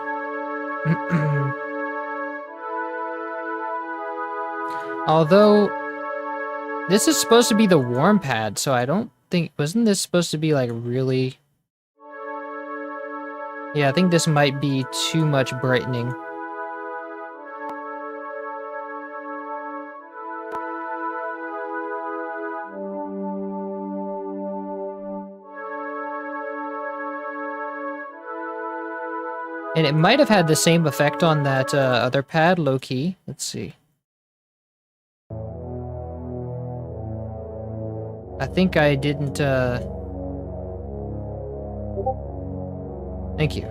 Although this is supposed to be the warm pad, so I don't think, wasn't this supposed to be like really? Yeah, I think this might be too much brightening. And it might have had the same effect on that other pad, low-key. Let's see. I think I didn't, Thank you.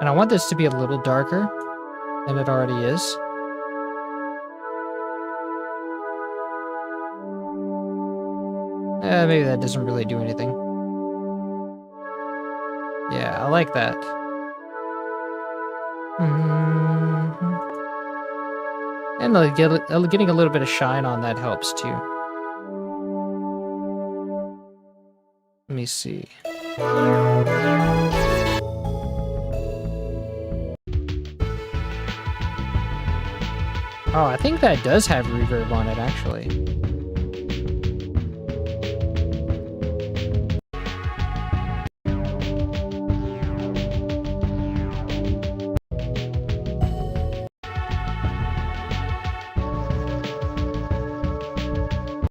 And I want this to be a little darker than it already is. Maybe that doesn't really do anything. Yeah, I like that. And getting a little bit of shine on that helps too. Let me see. Oh, I think that does have reverb on it, actually.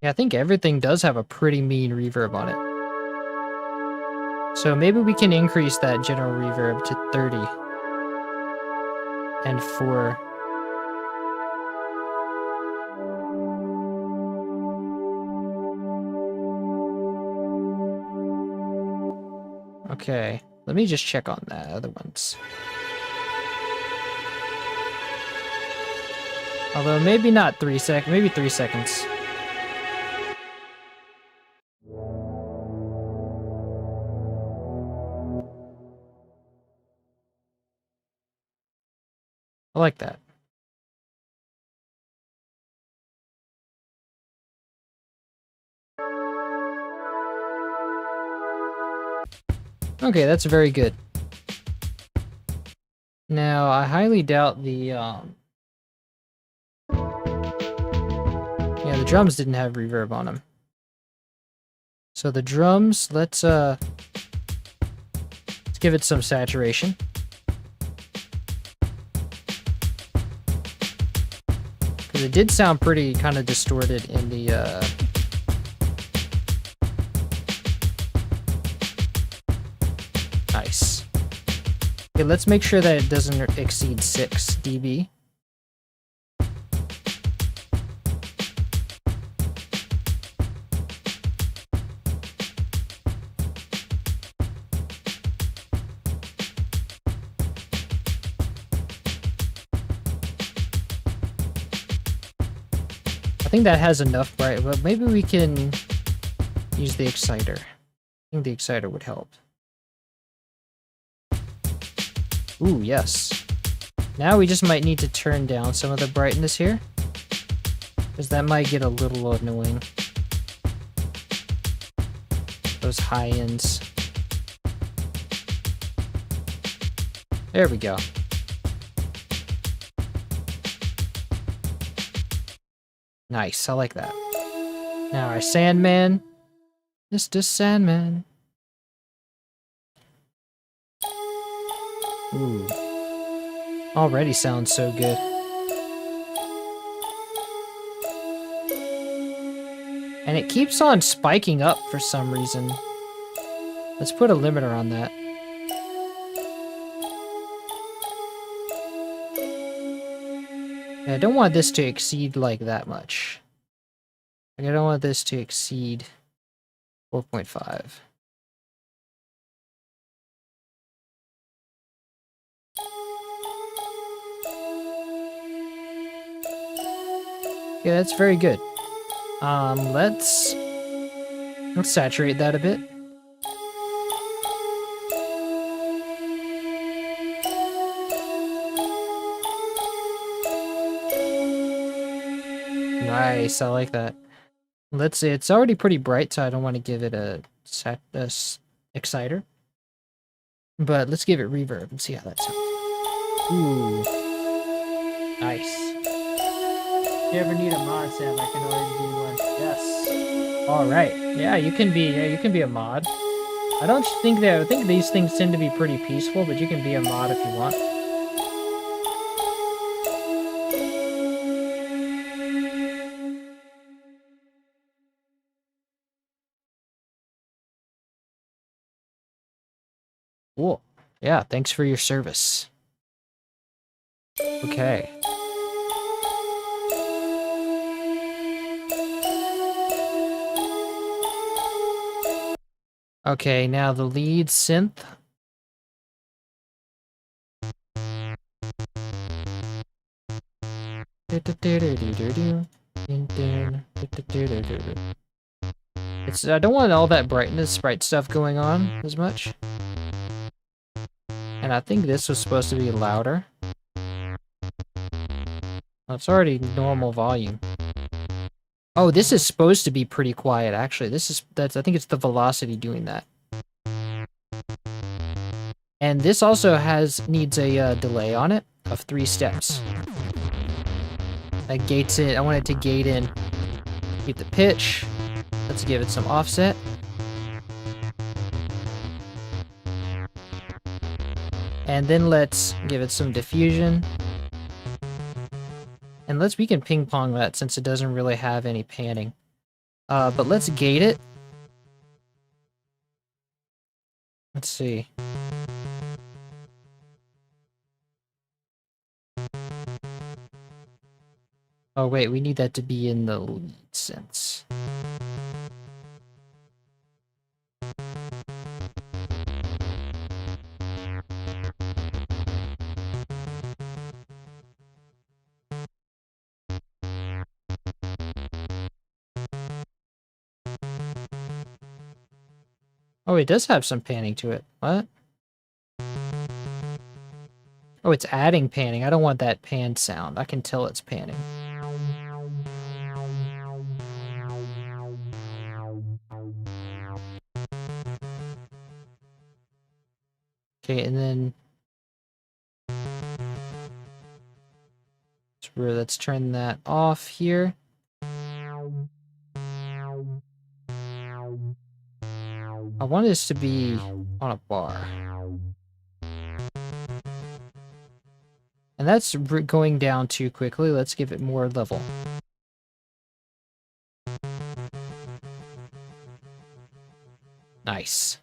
Yeah, I think everything does have a pretty mean reverb on it. So maybe we can increase that general reverb to 30. And 4. Okay, let me just check on that other ones. Although maybe not 3 seconds, maybe 3 seconds. I like that. Okay, that's very good. Now, I highly doubt the, yeah, the drums didn't have reverb on them. So the drums, let's give it some saturation. Because it did sound pretty kind of distorted in the, Nice. Okay, let's make sure that it doesn't exceed 6 dB. I think that has enough bright, but maybe we can use the exciter. I think the exciter would help. Ooh, yes. Now we just might need to turn down some of the brightness here, because that might get a little annoying. Those high ends. There we go. Nice, I like that. Now our Sandman. Mr. Sandman. Ooh. Already sounds so good. And it keeps on spiking up for some reason. Let's put a limiter on that. Yeah, I don't want this to exceed like that much. Like, I don't want this to exceed 4.5. Yeah, that's very good. Let's saturate that a bit. Nice, I like that. Let's see, it's already pretty bright, so I don't want to give it a exciter. But let's give it reverb and see how that sounds. Ooh. Nice. If you ever need a mod, Sam, I can already do one. Yes. Alright. Yeah, you can be a mod. I think these things tend to be pretty peaceful, but you can be a mod if you want. Cool. Yeah, thanks for your service. Okay. Okay, now the lead synth. I don't want all that bright stuff going on as much. And I think this was supposed to be louder. Well, it's already normal volume. Oh, this is supposed to be pretty quiet, actually. I think it's the velocity doing that. And this also needs a delay on it of 3 steps. That gates it. I want it to gate in. Keep the pitch. Let's give it some offset. And then let's give it some diffusion. And we can ping pong that since it doesn't really have any panning. But let's gate it. Let's see. Oh wait, we need that to be in the lead sense. Oh, it does have some panning to it. What? Oh, it's adding panning. I don't want that panned sound. I can tell it's panning. Okay, and then let's turn that off here. I want this to be on a bar. And that's going down too quickly. Let's give it more level. Nice.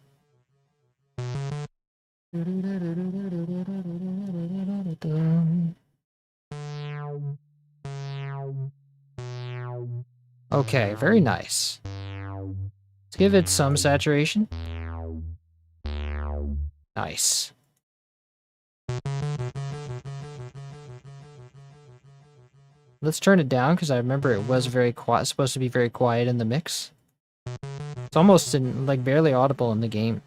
Okay, very nice. Let's give it some saturation. Nice. Let's turn it down because I remember it was very quiet, supposed to be very quiet in the mix. It's almost like barely audible in the game.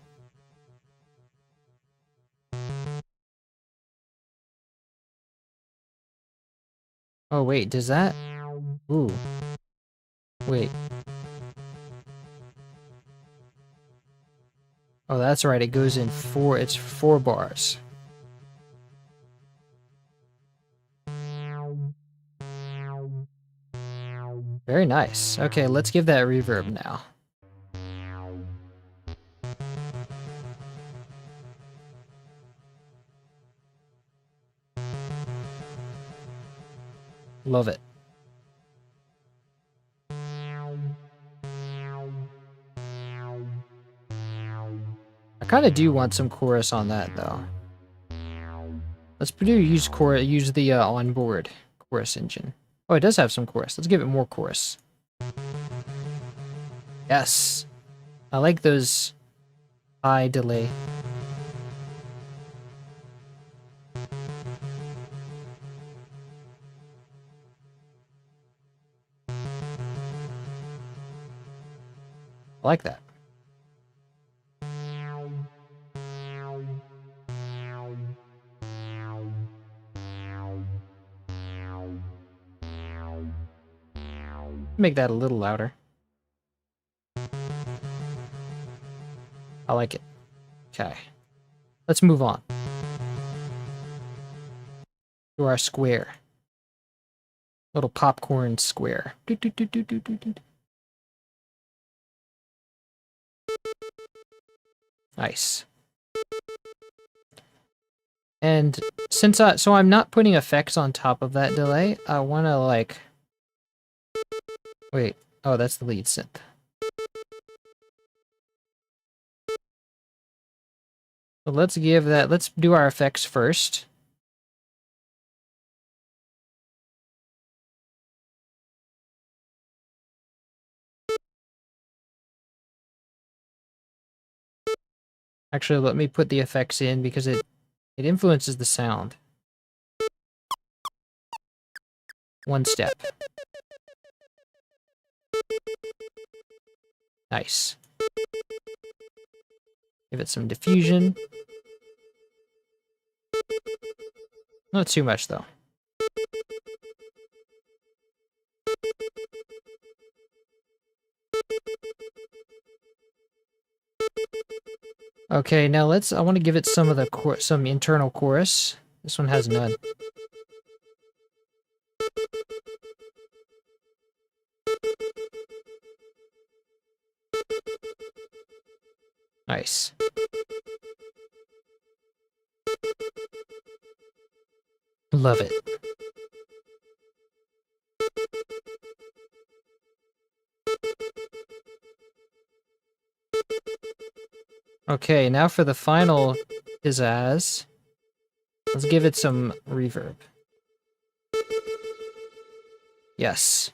Oh wait, does that? Ooh. Wait. Oh, that's right. It goes in four. It's 4 bars. Very nice. Okay, let's give that reverb now. Love it. I kind of do want some chorus on that though. Let's use chorus. Use the onboard chorus engine. Oh, it does have some chorus. Let's give it more chorus. Yes, I like those high delay. I like that. Make that a little louder. I like it. Okay. Let's move on to our square. Little popcorn square. Doot, doot, doot, doot, doot, doot, doot. Nice. And since so I'm not putting effects on top of that delay, I want to like... Wait. Oh, that's the lead synth. So let's give that... Let's do our effects first. Actually, let me put the effects in because it influences the sound. One step. Nice. Give it some diffusion. Not too much, though. Okay, now I want to give it some of the some internal chorus. This one has none. Nice. Love it. Okay, now for the final pizzazz. Let's give it some reverb. Yes.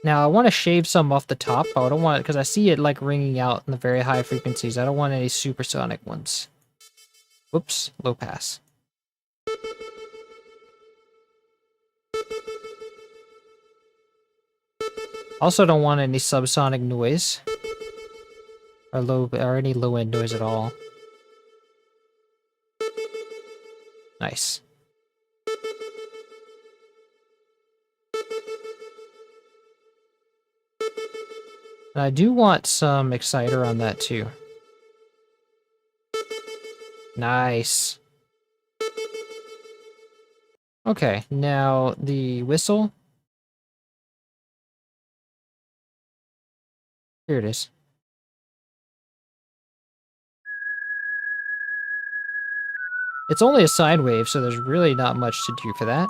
Now I want to shave some off the top, but I don't want it because I see it like ringing out in the very high frequencies. I don't want any supersonic ones. Whoops, low pass. Also don't want any subsonic noise. or any low end noise at all. Nice. And I do want some exciter on that too. Nice. Okay, now the whistle. Here it is. It's only a sine wave, so there's really not much to do for that.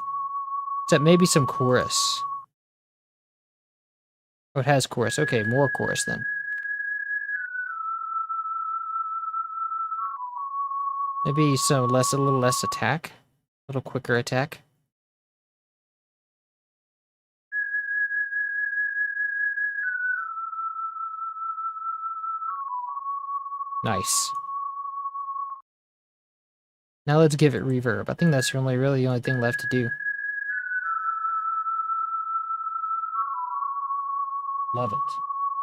Except maybe some chorus. Oh, it has chorus. Okay, more chorus then. Maybe a little less attack. A little quicker attack. Nice. Now let's give it reverb. I think that's really the only thing left to do. Love it.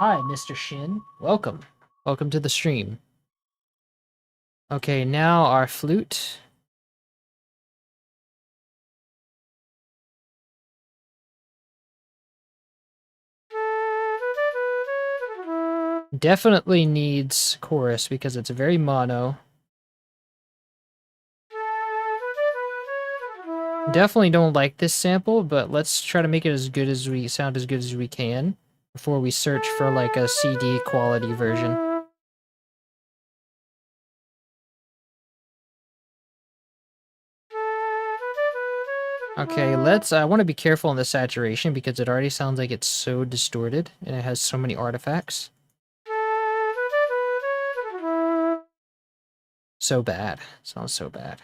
Hi, Mr. Shin. Welcome. Welcome to the stream. Okay, now our flute. Definitely needs chorus because it's very mono. Definitely don't like this sample, but let's try to make it as good as we can before we search for like a CD quality version. Okay, I want to be careful in the saturation because it already sounds like it's so distorted and it has so many artifacts. So bad. Sounds so bad.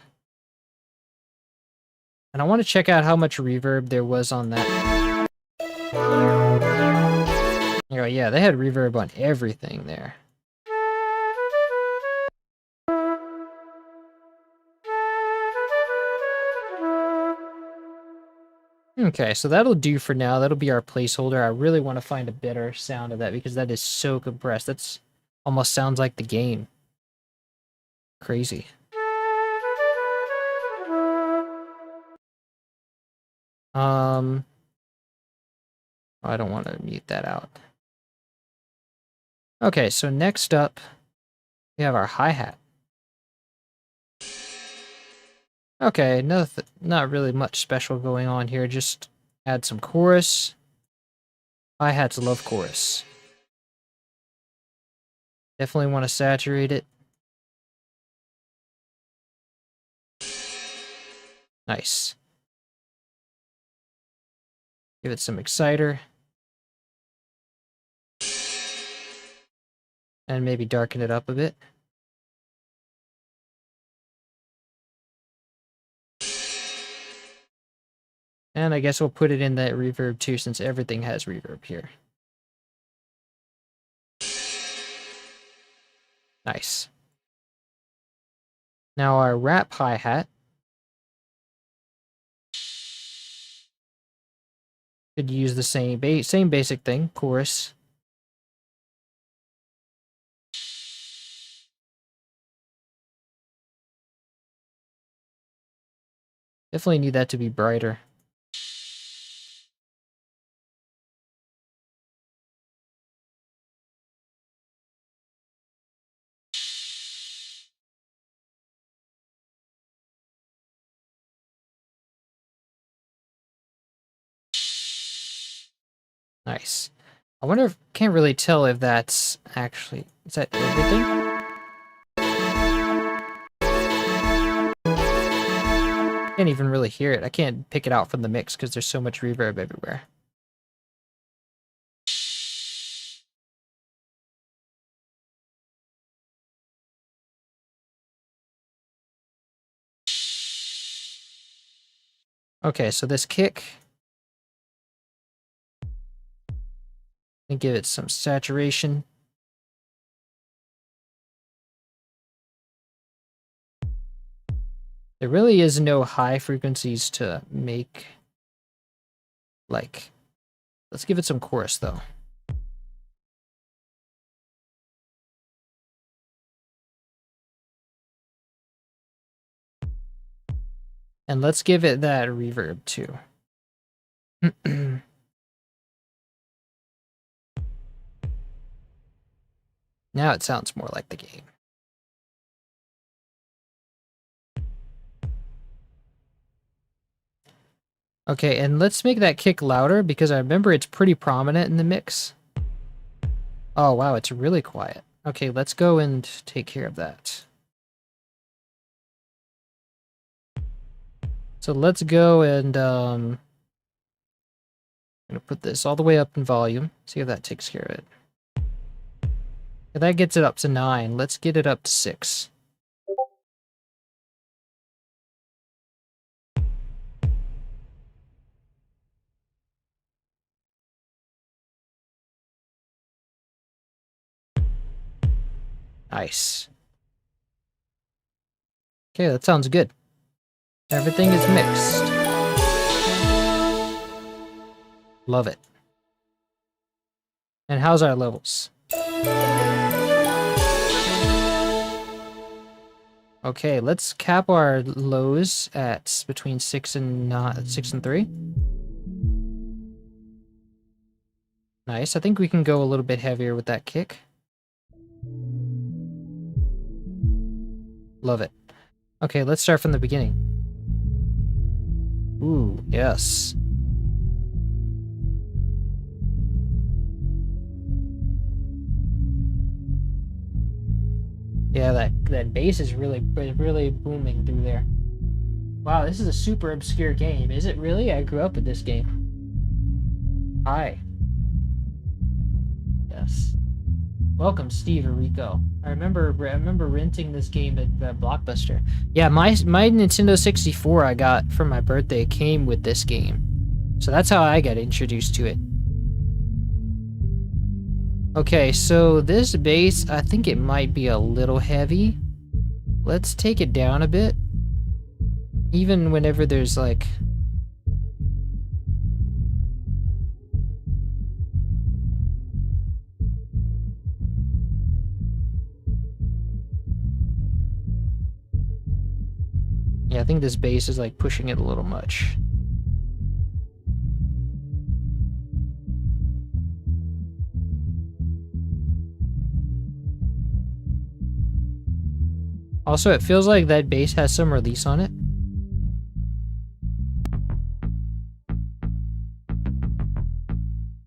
And I want to check out how much reverb there was on that. Oh yeah, they had reverb on everything there. Okay, so that'll do for now. That'll be our placeholder. I really want to find a better sound of that because that is so compressed. That's almost sounds like the game. Crazy. I don't want to mute that out. Okay, so next up, we have our hi-hat. Okay, not really much special going on here. Just add some chorus. Hi-hats love chorus. Definitely want to saturate it. Nice. Give it some exciter. And maybe darken it up a bit. And I guess we'll put it in that reverb too, since everything has reverb here. Nice. Now our rap hi-hat. Could use the same basic thing, chorus. Definitely need that to be brighter. Nice. I wonder if, can't really tell if that's actually, is that everything? Can't even really hear it. I can't pick it out from the mix because there's so much reverb everywhere. Okay, so this kick, and give it some saturation. There really is no high frequencies to make, like, let's give it some chorus though. And let's give it that reverb too. Now it sounds more like the game. Okay, and let's make that kick louder because I remember it's pretty prominent in the mix. Oh wow, it's really quiet. Okay, let's go and take care of that. So let's go and I'm gonna put this all the way up in volume. See if that takes care of it. If that gets it up to 9, let's get it up to 6. Nice. Okay, that sounds good. Everything is mixed. Love it. And how's our levels? Okay, let's cap our lows at between 6 and 3. Nice. I think we can go a little bit heavier with that kick. Love it. Okay, let's start from the beginning. Ooh, yes. Yeah, that bass is really booming through there. Wow, this is a super obscure game. Is it really? I grew up with this game. Hi. Yes. Welcome, Steve Rico. I remember renting this game at Blockbuster. Yeah, my Nintendo 64 I got for my birthday came with this game. So that's how I got introduced to it. Okay, so this bass, I think it might be a little heavy. Let's take it down a bit. Even whenever there's like... Yeah, I think this bass is like pushing it a little much. Also, it feels like that bass has some release on it.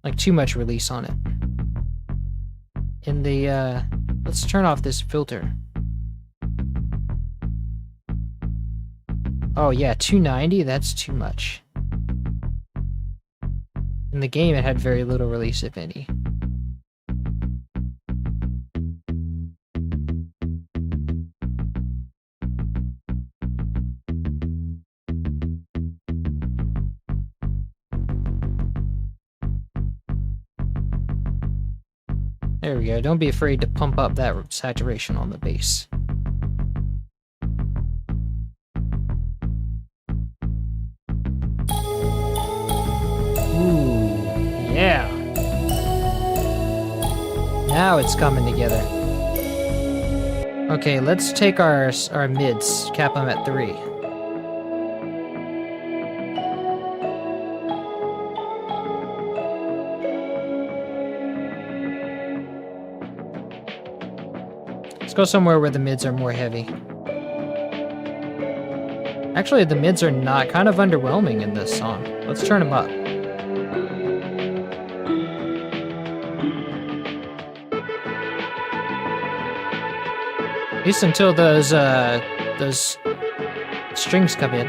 Like too much release on it. In the, let's turn off this filter. Oh yeah, 290, that's too much. In the game, it had very little release, if any. There we go. Don't be afraid to pump up that saturation on the bass. Ooh, yeah. Now it's coming together. Okay, let's take our mids, cap them at 3. Let's go somewhere where the mids are more heavy. Actually, the mids are not kind of underwhelming in this song. Let's turn them up. At least until those strings come in.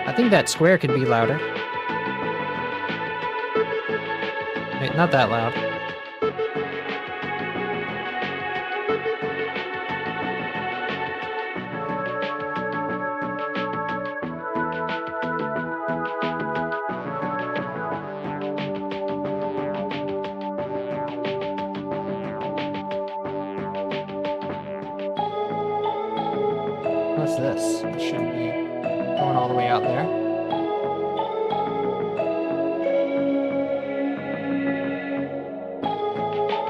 I think that square could be louder. Wait, not that loud. What's this? It shouldn't be going all the way out there.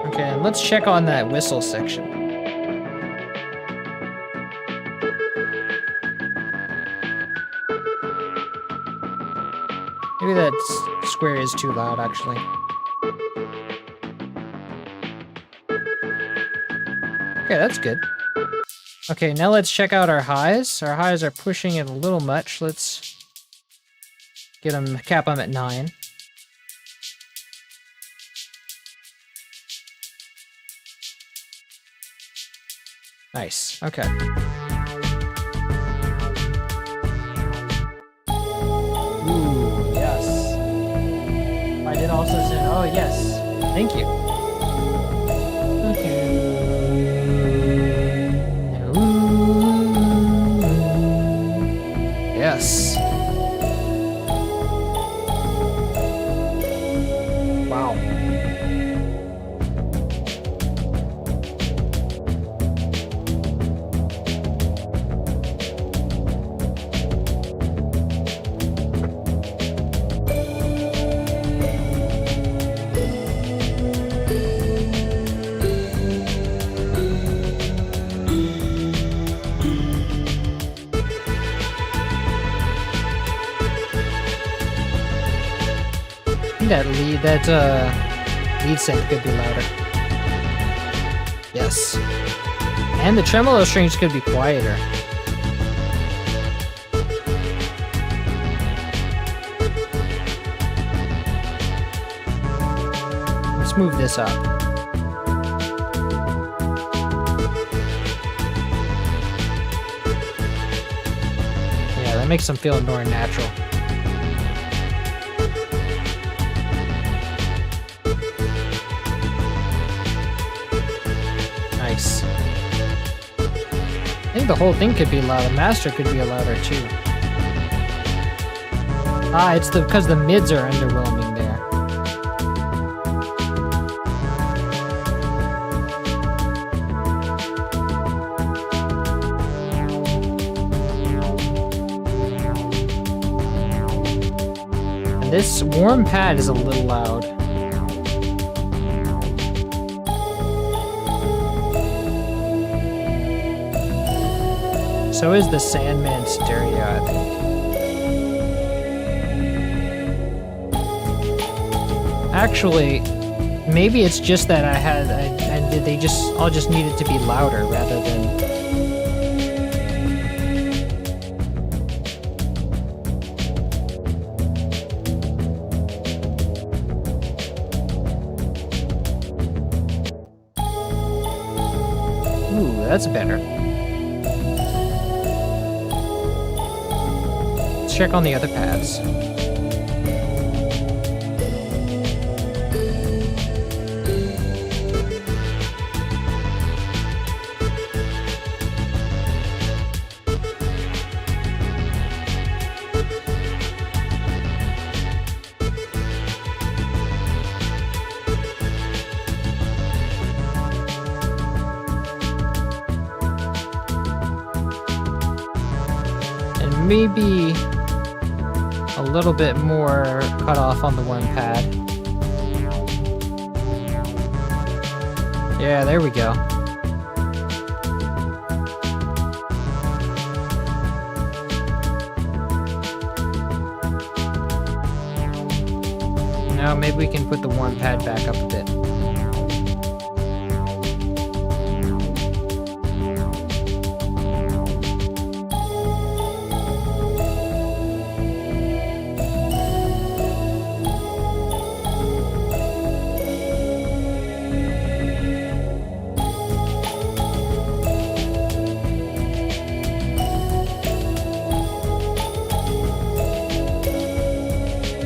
Okay, and let's check on that whistle section. Maybe that square is too loud, actually. Okay, that's good. Okay, now let's check out our highs. Our highs are pushing it a little much. Let's get them, cap them at 9. Nice, okay. Ooh, yes. I did also say, oh yes, thank you. Okay. Yes. Wow. That lead synth could be louder. Yes. And the tremolo strings could be quieter. Let's move this up. Yeah, that makes them feel more natural. Nice. I think the whole thing could be louder. Master could be louder too. Ah, it's because the mids are underwhelming there. And this warm pad is a little loud. So is the Sandman stereo, I think. Actually, maybe it's just that I'll just need it to be louder rather than. Ooh, that's better. Check on the other pads. And maybe a little bit more cut off on the one pad. Yeah, there we go. Now maybe we can put the one pad back up a bit.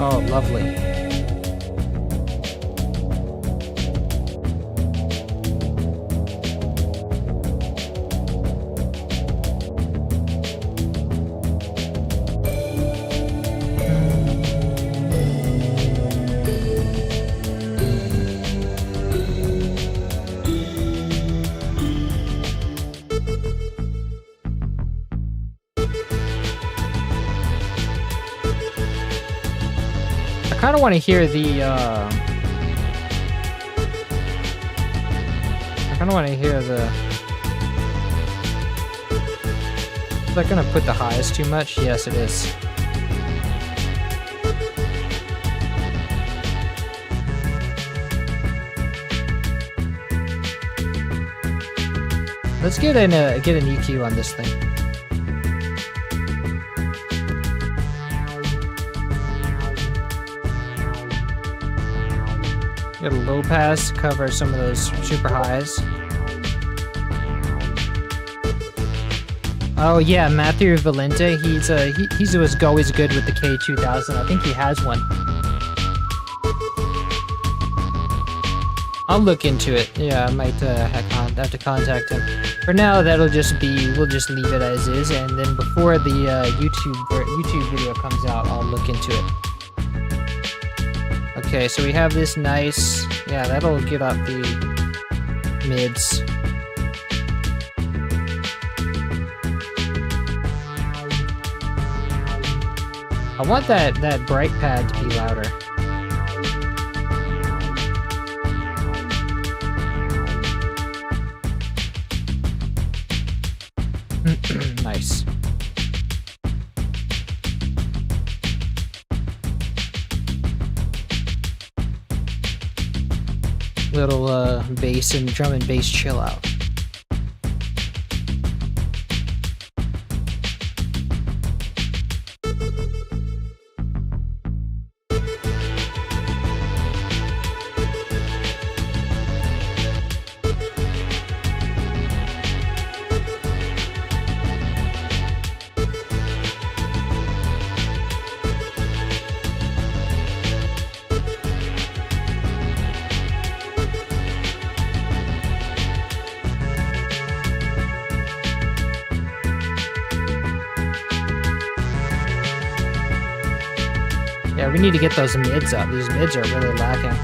Oh, lovely. I kind of want to hear the, Is that gonna put the highs too much? Yes, it is. let's get an EQ on this thing. Get a low pass to cover some of those super highs. Oh yeah, Matthew Valente, he's always good with the K2000. I think he has one. I'll look into it. Yeah, I might have to contact him. For now, that'll just be, we'll just leave it as is, and then before the YouTube video comes out, I'll look into it. Okay, so we have this nice, yeah, that'll get up the mids. I want that bright pad to be louder. Nice. Little bass and drum and bass chill out. Yeah, we need to get those mids up. These mids are really lacking.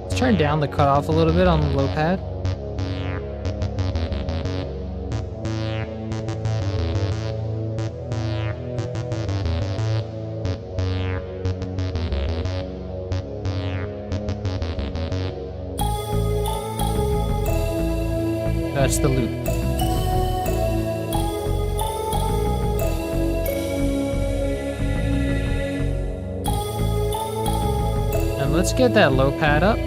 Let's turn down the cutoff a little bit on the low pad. That's the loop. And let's get that low pad up.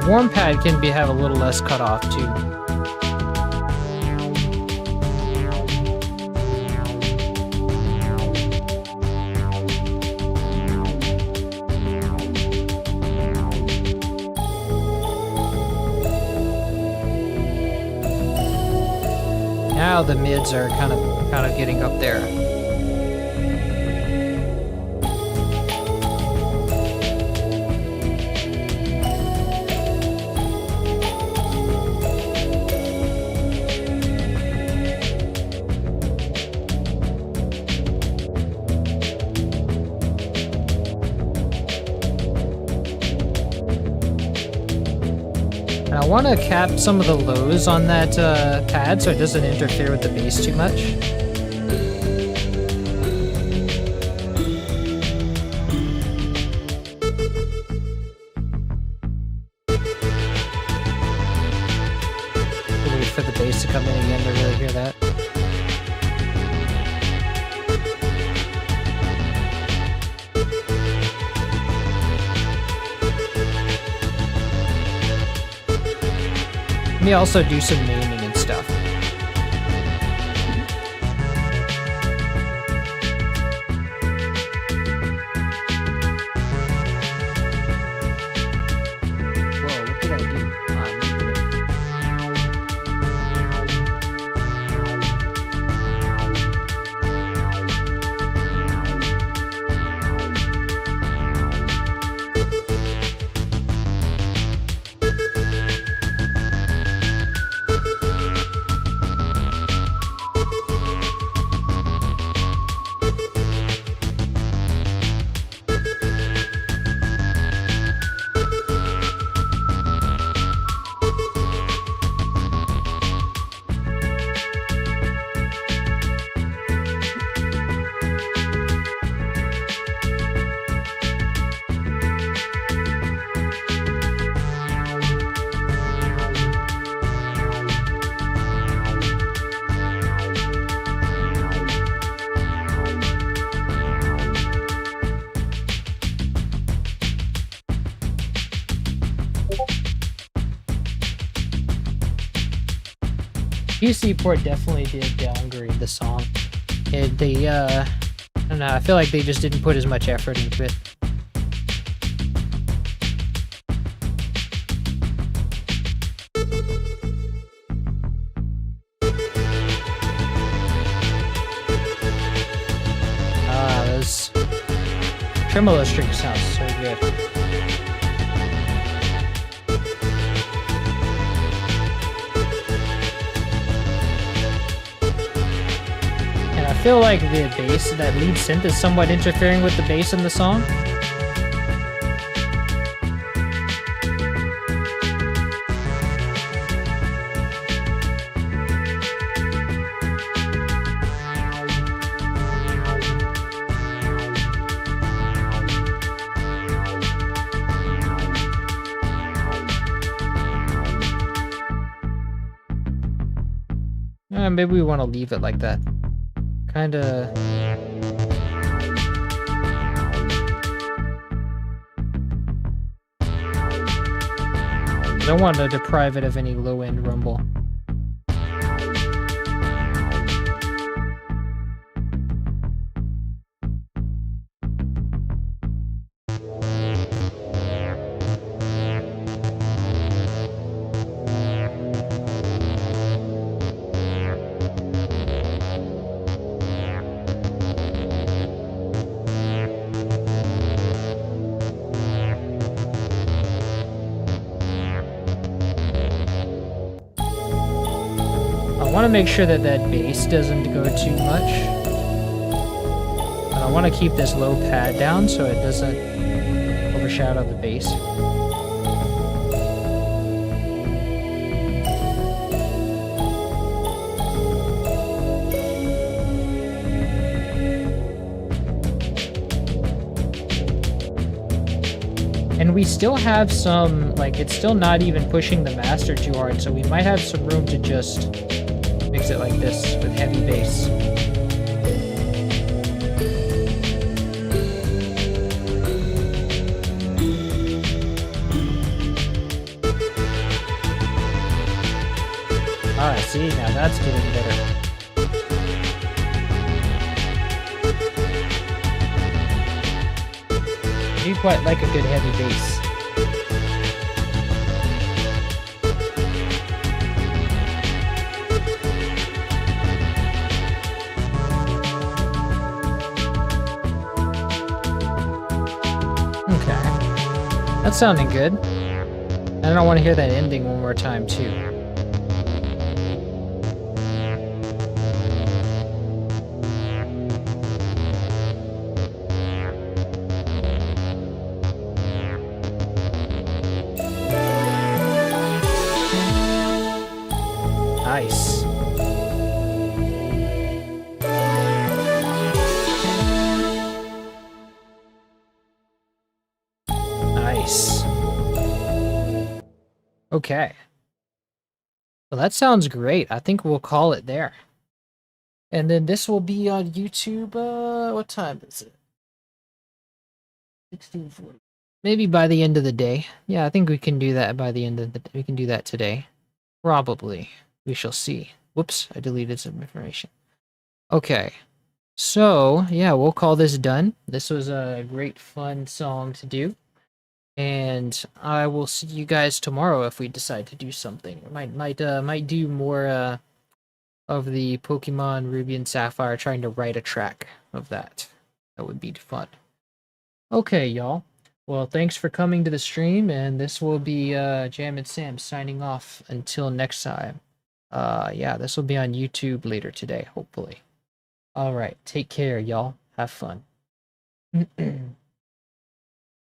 Warm pad can have a little less cutoff too. Now the mids are kind of getting up there. I want to cap some of the lows on that pad so it doesn't interfere with the bass too much. Wait for the bass to come in again to really hear that. me also do some naming and stuff. Whoa, what did I do? PC port definitely did downgrade the song. I don't know, I feel like they just didn't put as much effort into it. Those tremolo strings sound so good. I feel like the bass, that lead synth, is somewhat interfering with the bass in the song. Maybe we want to leave it like that. Kinda... I don't want to deprive it of any low-end rumble. I want to make sure that that bass doesn't go too much. And I want to keep this low pad down so it doesn't overshadow the bass. And we still have some, like, it's still not even pushing the master too hard, so we might have some room to just mix it like this with heavy bass. Ah, see, now that's getting better. I do quite like a good heavy bass. That's sounding good. And I don't want to hear that ending one more time, too. Nice. Nice. Okay. Well, that sounds great. I think we'll call it there. And then this will be on YouTube, what time is it? 16:40. Maybe by the end of the day. Yeah, I think we can do that by the end of the day. We can do that today. Probably. We shall see. Whoops, I deleted some information. Okay. So, yeah, we'll call this done. This was a great fun song to do. And I will see you guys tomorrow if we decide to do something. Might do more of the Pokemon Ruby and Sapphire, trying to write a track of that. That would be fun. Okay, y'all. Well, thanks for coming to the stream, and this will be Jam and Sam signing off until next time. Yeah, this will be on YouTube later today, hopefully. All right, take care, y'all. Have fun.